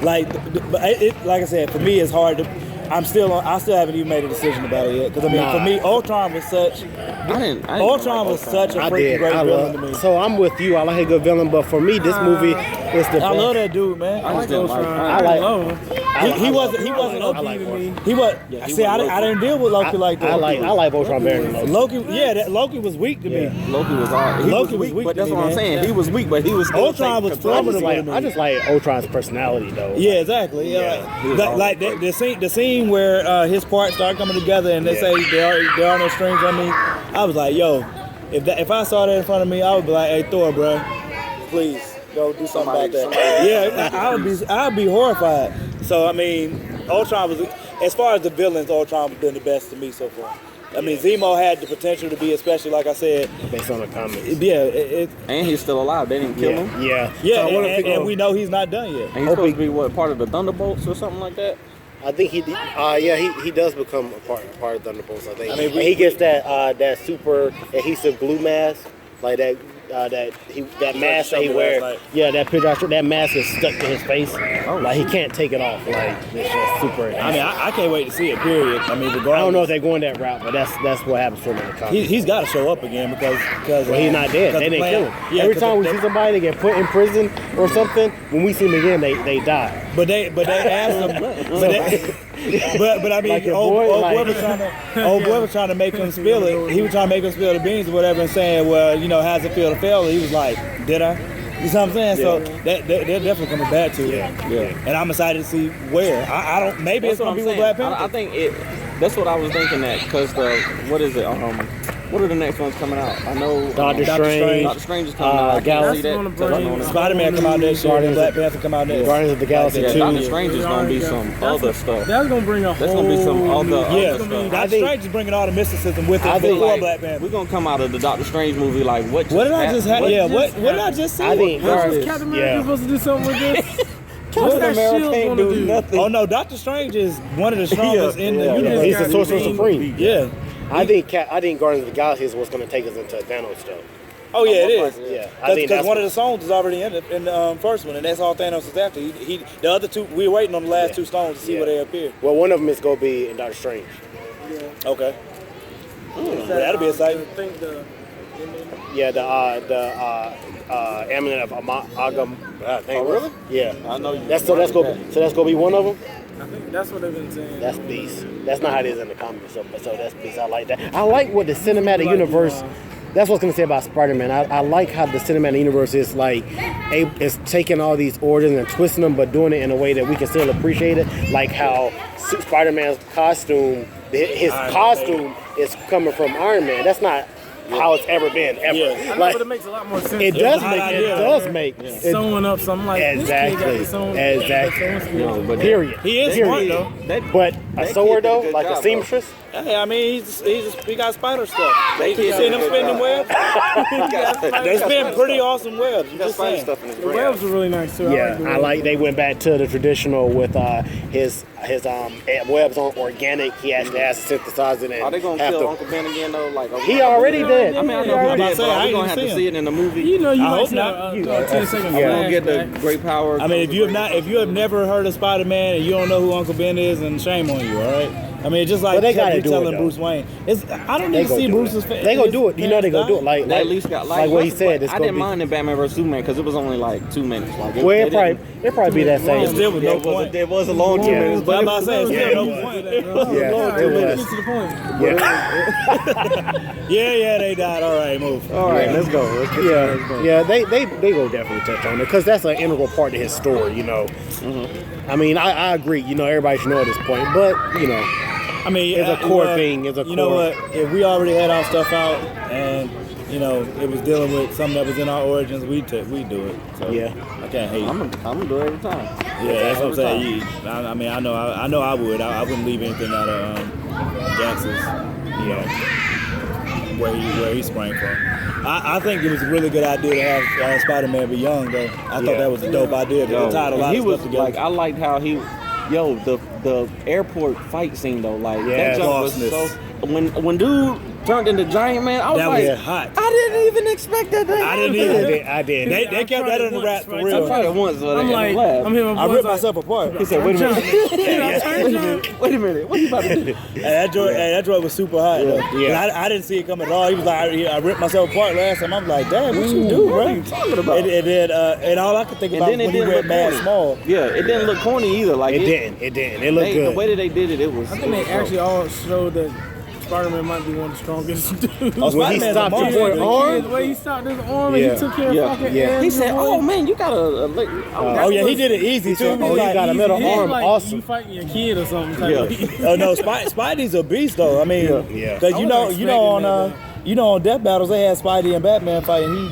like I said, for me, it's hard to. I still haven't even made a decision about it yet. Because I mean, for me, Ultron was such. Ultron was such a freaking great villain to me. So I'm with you. I like a good villain, but for me, this movie is the best. I love that dude, man. I just didn't like. I like. He wasn't OP to me. He was. See, I didn't deal with Loki like that. I like Ultron better than Loki. Loki was weak to me. Loki was alright. Loki was weak, but that's what I'm saying. He was weak, but he was. Ultron was formidable. I just like Ultron's personality, though. Yeah, exactly. Yeah, like the scene where his parts start coming together and they say there are no strings on me. I was like, yo, if I saw that in front of me, I would be like, hey Thor, bro, please go do something about that. Yeah, I would be horrified. So I mean, Ultron was, as far as the villains, Ultron has been the best to me so far. I mean, Zemo had the potential to be, especially like I said, based on the comics. Yeah, and he's still alive. They didn't kill him. Yeah, so and we know he's not done yet. And he's supposed to be part of the Thunderbolts or something like that. I think he does become a part of Thunderbolts. I think. I mean, he gets that super adhesive glue mask, like that mask that he wears. That mask is stuck to his face. Like he can't take it off. Like it's just super adhesive. I mean, I can't wait to see it. Period. I mean, regardless. I don't know if they're going that route, but that's what happens to him in the comics. He's got to show up again because he's not dead. They didn't kill him. Every time we see somebody they get put in prison or something, when we see him again, they die. But they asked him. But I mean, like old boy was trying to make him spill it. He was trying to make him spill the beans or whatever, and saying, well, you know, how's it feel to fail? He was like, did I? You know what I'm saying? So they're definitely coming back to it. Yeah. And I'm excited to see where. I don't. Maybe it's gonna be with Black Panther. I think that's what I was thinking. Because what is it? What are the next ones coming out? I know Doctor Strange. Doctor Strange is coming out. Spider-Man come out next year. Black Panther come out next. Guardians of the Galaxy 2. Doctor Strange is going to be some other stuff. That's going to bring a whole... That's going to be some other stuff. Doctor Strange is bringing all the mysticism with it before Black Panther. We're going to come out of the Doctor Strange movie like, what did I just have? Yeah, what did I just say? I think Captain America supposed to do something with this? Captain America can't do nothing. Oh no, Doctor Strange is one of the strongest in the universe. He's the Sorcerer Supreme. Yeah. I think Guardians of the Galaxy is what's going to take us into Thanos stuff. Oh yeah, it is. Yeah, because one of the stones is already in the first one, and that's all Thanos is after. The other two, we're waiting on the last two stones to see where they appear. Well, one of them is going to be in Doctor Strange. Yeah. Okay. That'll be exciting. Yeah, the Amulet of Agam. Oh really? Yeah. I know you. That's going to be one of them. I think that's what they've been saying. That's Beast. That's not how it is in the comics, so that's Beast. I like that. I like what the cinematic universe. That's what I was gonna say about Spider-Man. I like how the cinematic universe is like, it's taking all these origins and twisting them, but doing it in a way that we can still appreciate it. Like how Spider-Man's costume, his costume is coming from Iron Man. That's not how it's ever been ever. I know, Like but it makes a lot more sense. it does make sewing up something like exactly. this kid got the sewing. No, but Period. He is smart though. But a sewer though, good like job, a seamstress. Hey, I mean, he got spider stuff. You seen him spinning webs? They spin pretty awesome webs. He got spider stuff in his The brain. webs are really nice too. Yeah, I like they went back to the traditional with his webs on organic. He actually has to synthesize it and Are they gonna have kill to. Uncle Ben again though? Like He already did. I mean, I know Yeah, he I did, but I are we ain't gonna have even to seen see it in the movie? You know, you I might hope see not. a 10-second We're gonna get the flashback. great power. I mean, if you have never heard of Spider-Man and you don't know who Uncle Ben is, then shame on you, all right? I mean, just like But they gotta you do it, telling though. Bruce Wayne. I don't They need to gonna see do Bruce's it. face. They gonna do it. You know they gonna do it. Like They at least got like what he said. It's I gonna didn't be. mind in Batman vs Superman because it was only like 2 minutes. Like Well, it probably be that same. It still was no it point. It was a long 2 Yeah. minutes, But I'm but about to say, it's Yeah, still it no was. point. Yeah, it was. Get to the point. Yeah, they died. All right, move. all right, let's go. Let's get Yeah, they go definitely touch on it because that's an integral part of his story. You know, I mean, I agree. You know, everybody should know at this point, but you know. I mean, It's a core thing. It's a You know core. what? If we already had our stuff out and you know it was dealing with something that was in our origins, we do it. So Yeah. I can't hate. I'm gonna do it every time. Yeah, that's what I'm Every saying. I mean, I know I would. I wouldn't leave anything out of Jackson's, you know, where he sprang from. I think it was a really good idea to have Spider-Man be young, though. I thought that was a dope idea. To tie a lot he of was stuff together. like, I liked how the airport fight scene though, like Yeah, that jump was bossness. so. When dude turned into Giant Man, I was That like, was hot. I didn't even expect that. I didn't either. I did. They kept that in the rap for real. I tried it once, but I'm like, I'm hearing my I voice ripped like, myself apart. he said, "Wait a minute, Wait wait a minute, what you about to do?" That joint was super hot. Though. Yeah. And I didn't see it coming at all. He was like, I ripped myself apart last time. I'm like, damn, what you do, bro? What are you talking about? And all I could think And about then it when he didn't went look mad corny. small. Yeah, it didn't look corny either. Like It didn't. It looked The good. way that they did it, it was. I think they actually all showed that Spider-Man might be one of the strongest dudes. Oh, When he Spider-Man's stopped a your monster. boy arm. The way he stopped his arm and Yeah. he took care of Yeah. fucking Yeah. Andrew He said, Boy. "Oh man, you got a." Oh yeah, he did it easy too. said, "Oh, you got a metal Easy. It's arm, like awesome." You fighting your kid or something. Type Yeah. of beat. Oh no, Spidey's a beast though. I mean, Yeah. because I you wasn't know on expecting on Death Battles they had Spidey and Batman fighting.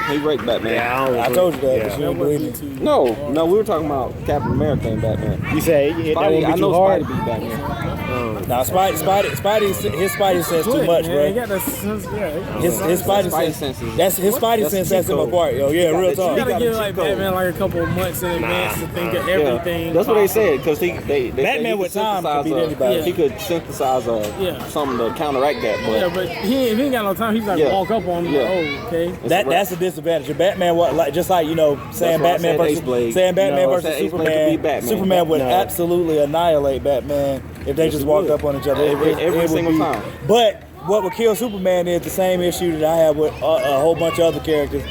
He raped Batman. Yeah, I told you that, Yeah. but you didn't believe me. No, we were talking about Captain America and Batman. You say that Spidey, won't I be know too hard. Spidey beat Batman. Now Spidey says too much, man. bro. He got that sense, yeah. His Spidey Spidey sense. senses. That's his Spidey That's sense cheat sets him code. apart, yo. Yeah, real You talk. gotta got give the like cheat code. Batman like a couple of months in advance to think of everything. That's what they possible. said because they Batman he with could time could beat synthesize anybody. He could synthesize Yeah. something to counteract that, but Yeah, but if he ain't got no time. He's like Yeah. walk up on him. Yeah. Like, oh, okay. That's a disadvantage. If Batman, just like saying why I Batman said versus Ace Blade. saying Batman No, I versus said Ace Blade Superman. could beat Batman. Superman would No. absolutely annihilate Batman if they just walked up on each other. Every would single be- time. But what would kill Superman is the same issue that I have with a whole bunch of other characters.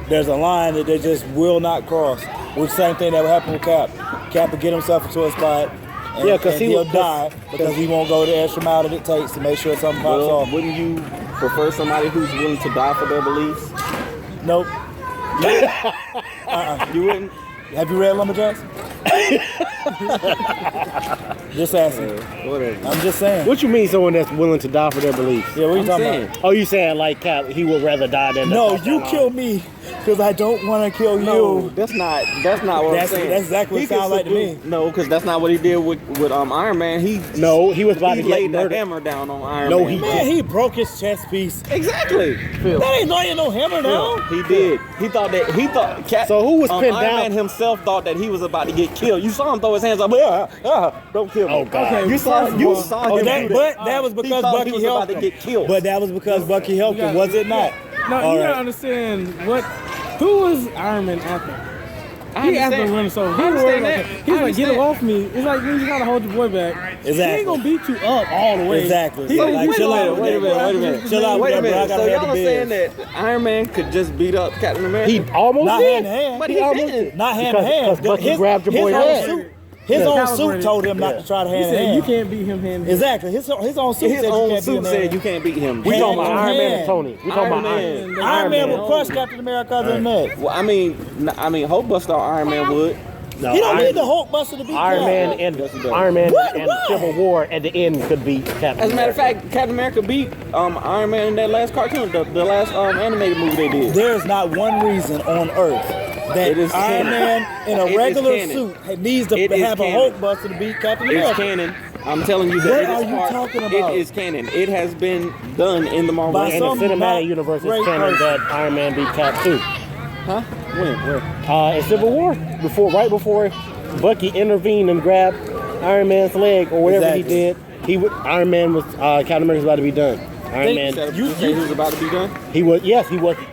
There's a line that they just will not cross. Which same thing that would happen with Cap. Cap would get himself into a spot. And, Yeah, 'cause and he he'll would- die because he won't go the extra mile that it takes to make sure something pops well, off. wouldn't you prefer somebody who's willing to die for their beliefs? Nope. You wouldn't. Have you read Lumberjacks? Just asking. Whatever. I'm just saying. What you mean someone that's willing to die for their beliefs? Yeah, what are you I'm talking saying. about? Oh, you saying like Cap, he would rather die than No, you kill me because I don't want to kill No, you. that's not what That's- I'm saying. that's exactly what He it sounds could like to me. subdue- No, because that's not what he did with Iron Man. No, he was about He to get laid the murdered. hammer down on Iron No, Man. he Man, he broke his chest piece. Exactly. That ain't laying no hammer down. He did. He thought So who was pinned Iron down? Man himself thought that he was about to get killed. You saw him throw his hands up. Don't kill me. Oh, God. Okay, You saw first of you all- saw Oh, him. that, do but that was He because thought Bucky he was about helped to him. get killed. But that was because Bucky helped him, was it not? No, All you right. gotta understand who was Iron Man after? I He after understand. Winter Soldier. I understand that. He's I like, get understand. him off me. It's like when you gotta hold your boy back. He Exactly. ain't gonna beat you up all the way. Exactly. He gonna Like, wait chill a out. Wait a minute. Chill out Wait a with that, bro. I minute. gotta So have y'all are the saying biz. that Iron Man could just beat up Captain America? He almost Not did. hand to hand. But he almost didn't. Not hand to hand. Because Bucky grabbed your boy own head. suit. His Yeah. own suit Calibrated. told him not Yeah. to try to He hand to said hand. you can't beat him hand. Exactly. His own suit His said you own can't beat suit him said hand. you can't beat him. We Hand talking about on Iron Man hand. and Tony. We talking about Iron Man. Iron Man Man. would crush Captain America other than that. Well, I mean, Hulkbuster Iron Man would. No, He don't need the Hulk Buster to beat Iron Cap. Man and Yes, he does. Iron Man What? and Why? Civil War at the end could beat Captain As a matter of America. fact, Captain America beat Iron Man in that last cartoon, the last animated movie they did. There is not one reason on Earth that It is Iron canon. Man in It a is regular canon. suit needs to It is have a canon. Hulk Buster to beat Captain It's America. canon. I'm telling you that What it is are you part. talking about? It is canon. It has been done in the Marvel. By In universe. the some not cinematic universe, great it's canon person. that Iron Man beat Cap too. Huh? When? Where? In Civil War, right before Bucky intervened and grabbed Iron Man's leg or whatever Exactly. he did, Iron Man was Captain America was about to be done. Iron Man, You say he was about to be done? he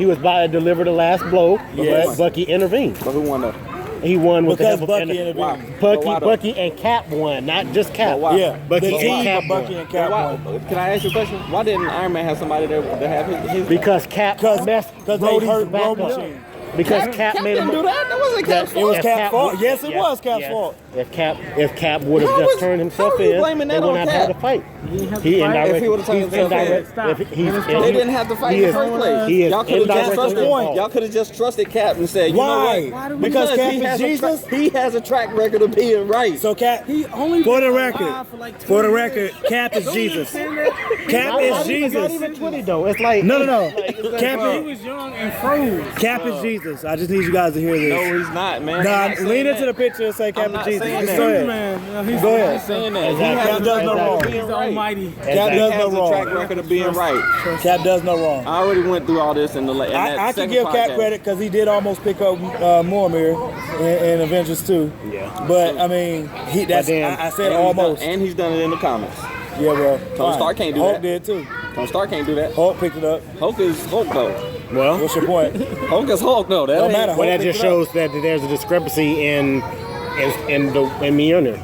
was about to deliver the last blow, Yes. but Bucky intervened. But who won though? He won with Because the help Bucky of intervened. Why? But why though? Bucky and Cap won, not just Cap. But why? Yeah, Bucky the and team Cap of Bucky won. and Cap Why, won. can I ask you a question? Why didn't Iron Man have somebody that have his Because Cap messed they Rhodey's hurt back Rhodey up. Machine. Because Cap made him didn't do that. That wasn't Cap's It was fault. Cap's fault. Yes, it was Cap's fault. If Cap would have How just was- turned himself how are you in, blaming they that wouldn't on have had Cap? to fight. He didn't have to He fight. indirectly. If he would've turned he's himself in. indirect. Stop. If he's, They didn't have to fight he in is- the first place. he is Y'all could have just indirectly trusted. involved. Y'all could have just trusted Cap and said, you Why? know Why do what? we- Because Cap he is has Jesus? he has a track record of being right. So Cap, He only for the been record, alive for like 20 for the years. record, Cap is Don't you Jesus. understand that? Cap Not is even- Jesus. Not even 20 though. It's like No. He Cap is, was young and froze. Cap is Jesus. I just need you guys to hear No, this. he's not, man. Nah, I'm not saying lean into that. the picture and say Cap I'm is not Jesus. saying Just that. go ahead. Man, Go I'm ahead. not saying that. Exactly. He has Cap a does track no record wrong. of He's being the right. almighty. Cap He does has no a track wrong. record of being right. Cap does no wrong. I already went through all this in the in that I can second give Cap podcast. credit because he did almost pick up Mormir in Avengers 2. Yeah. But I mean, I said almost. And he's done it in the comics. Yeah, bro. Tony Stark can't do Hulk that. did too. Tony Stark can't do that. Hulk picked it up. Hulk is Hulk though. well, What's your point? Hulk is Hulk though. That Don't ain't- matter. well, that Hulk just picked it up. shows that there's a discrepancy in Mjolnir.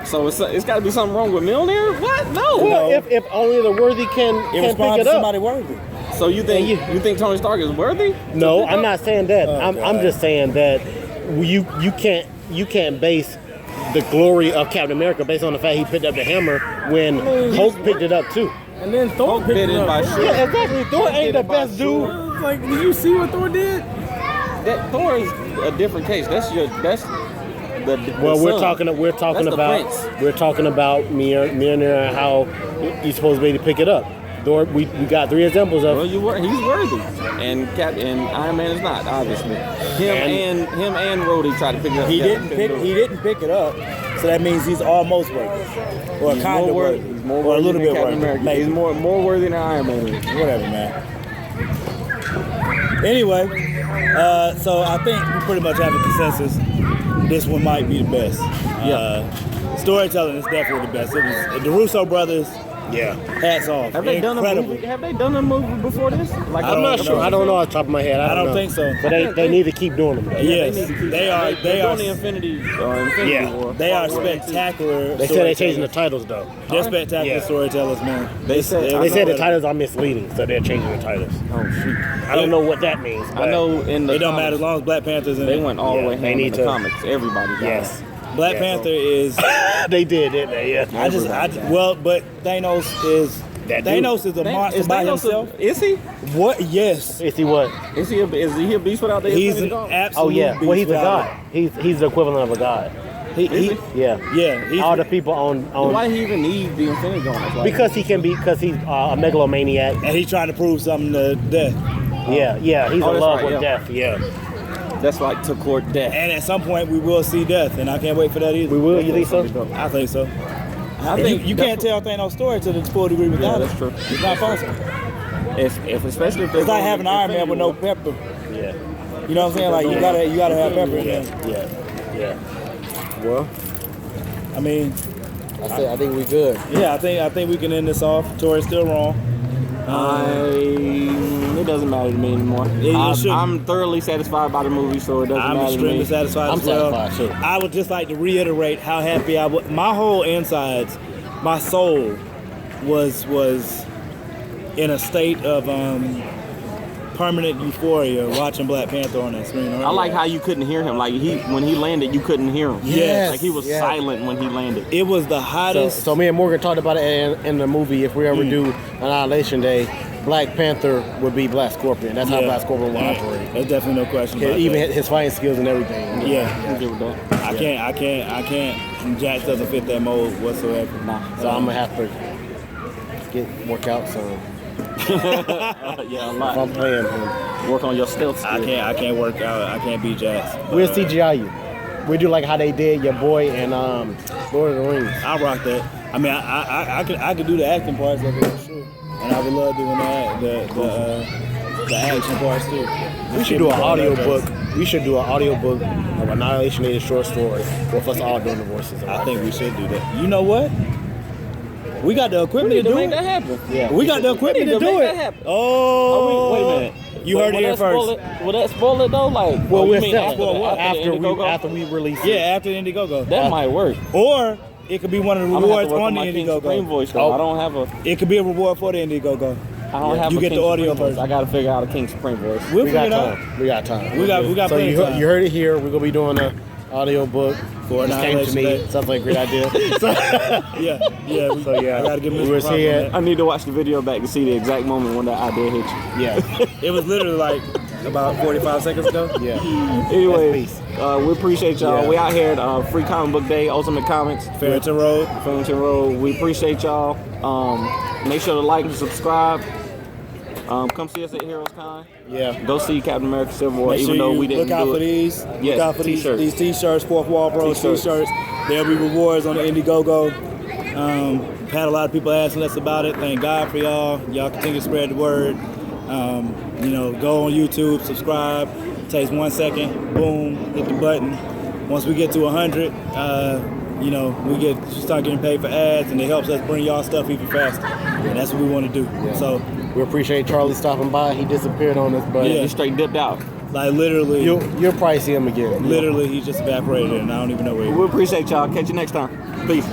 So it's got to be something wrong with Mjolnir? What? No. Well, if only the worthy can It pick responds it to up. somebody worthy. So you think Tony Stark is worthy? No, I'm not saying that. I'm God. just saying that you can't base the glory of Captain America based on the fact he picked up the hammer when Hulk picked it up too. And then Thor picked Fit it in up. by shit. Yeah, exactly. Thor ain't the best dude. It's like, did you see what Thor did? That Thor is a different case. That's the Well, we're son. talking That's the about prince. Mjolnir and how he's supposed to be able to pick it up. Thor, we got 3 examples of. Well, he's worthy, and Iron Man is not. Obviously, him and Rhodey tried to pick it up. He together. didn't pick it up, so that means he's almost worthy, or He's kind more of worthy. worthy, He's more or a worthy little than bit Captain worthy. America. Maybe. He's more worthy than Iron Man is. Whatever, man. Anyway, so I think we pretty much have a consensus. This one might be the best. Storytelling is definitely the best. It was the Russo brothers. Yeah. Hats off. Have they done a Incredible. movie? Have they done a movie before this? Like I'm not sure. I don't know off the top of my head. I don't know. think so. But they need to keep doing them. Though. Yes, need to keep- they are. They They're are. doing the Infinity Yeah. War. They are Part 1 and 2. spectacular. They said they're changing the storytellers. titles though. They're spectacular Yeah. storytellers, man. They said They said the titles are misleading, so they're changing the titles. Oh shoot! I don't know what that means. I know in the It don't comics, matter as long as Black Panther's in they it. went all the Yeah, way they ham need in the to- comics. Everybody died. Yes. Black Yeah, Panther is. They did, didn't they? Yeah. But Thanos is. That Thanos is a monster Is by Thanos himself. is he? What? Yes. Is he what? Is he a beast without the He's Infinity an Gauntlet? absolute. Oh yeah. beast Well, he's a without god. He's the equivalent of a god. it. He, Yeah. yeah. He's, All the people on Why do he even need the Infinity Gauntlet? Like, because he's a megalomaniac. and he's trying to prove something to death. Yeah. He's Oh, in that's love right, with yeah. death. Yeah. that's like to court death. And at some point we will see death, and I can't wait for that either. We will. You think so? I think so. I think you can't tell Thanos' story to the full degree without Yeah, it. that's true. It's not possible. Especially if It's like having Iron Man with no pepper. Yeah. You know what I'm saying? Like you gotta have pepper in there. Yeah. Well, I mean, I think we good. yeah, I think we can end this off. Tori's still wrong. It doesn't matter to me anymore. I'm thoroughly satisfied by the movie, so it doesn't I'm matter to extremely me. satisfied I'm as well. satisfied, too. I would just like to reiterate how happy I was. My whole insides, my soul was in a state of permanent euphoria watching Black Panther on that screen. I like how you couldn't hear him. Like when he landed, you couldn't hear him. Yes. Like he was silent when he landed. It was the So, hottest. so me and Morgan talked about it in the movie. If we ever do Annihilation Day, Black Panther would be Black Scorpion. That's how Yeah. Black Scorpion will operate. There's definitely no question about Even that. his fighting skills and everything. Yeah. Yeah. I can't. Jax doesn't fit that mold whatsoever. Nah. So I'm gonna have to work out some. Yeah, a If lot. I'm playing him. Work on your stealth skill. I can't work out. I can't beat Jax. We'll CGI you. We do like how they did your boy in Lord of the Rings. I rock that. I mean, I could do the acting parts of it for sure, and I would love doing the action parts too. We should do an audio book. We should do an audio book of Annihilation Aid short story with us all doing the voices. I think we should do that. You know what? We got the equipment to do make it. that happen. Yeah. We got the equipment to do make it. that happen. Oh, Wait a minute. You heard it here first. Will that spoil it though? Like, Well, you we'll mean sell after, it Indiegogo? after we release it. Yeah, after Indiegogo. That might work. Or it could be one of the I'm gonna have rewards to work on on the my King Supreme Indiegogo. voice though. Oh. I don't have a. It could be a reward for the Indiegogo. I don't have You a get King the audio Supreme voice. version. I gotta figure out a King Supreme voice. We'll We figure got it out. time. We got time. We got So plenty you of time. heard it here. We're gonna be doing an audio book. For Just came to Annihilation me. Day. Sounds like a great idea. So, Yeah. So, yeah, I gotta give we Mr. were Props on seeing- that. I need to watch the video back to see the exact moment when that idea hit you. yeah, It was literally like about 45 seconds ago. yeah. Anyway, Peace. we appreciate y'all. Yeah. We out here at Free Comic Book Day, Ultimate Comics, Farrington Road. Farmington Road. We appreciate y'all. Make sure to like and subscribe. Come see us at Heroes Con. Yeah. Go see Captain America Civil War, Make even sure though you we didn't look out do for it. these. Yes, Look out for t-shirts. these t-shirts, Fourth Wall Bros T-shirts. t-shirts. There'll be rewards on the Indiegogo. Had a lot of people asking us about it. Thank God for y'all. Y'all continue to spread the word. Go on YouTube, subscribe. It takes 1 second. Boom, hit the button. Once we get to 100, we start getting paid for ads, and it helps us bring y'all stuff even faster. And that's what we want to do. Yeah. So, We appreciate Charlie stopping by. He disappeared on us, but Yeah. He straight dipped out. like literally, you'll probably see him again. literally, he just evaporated, and I don't even know where he We appreciate y'all. Catch you next time. Peace.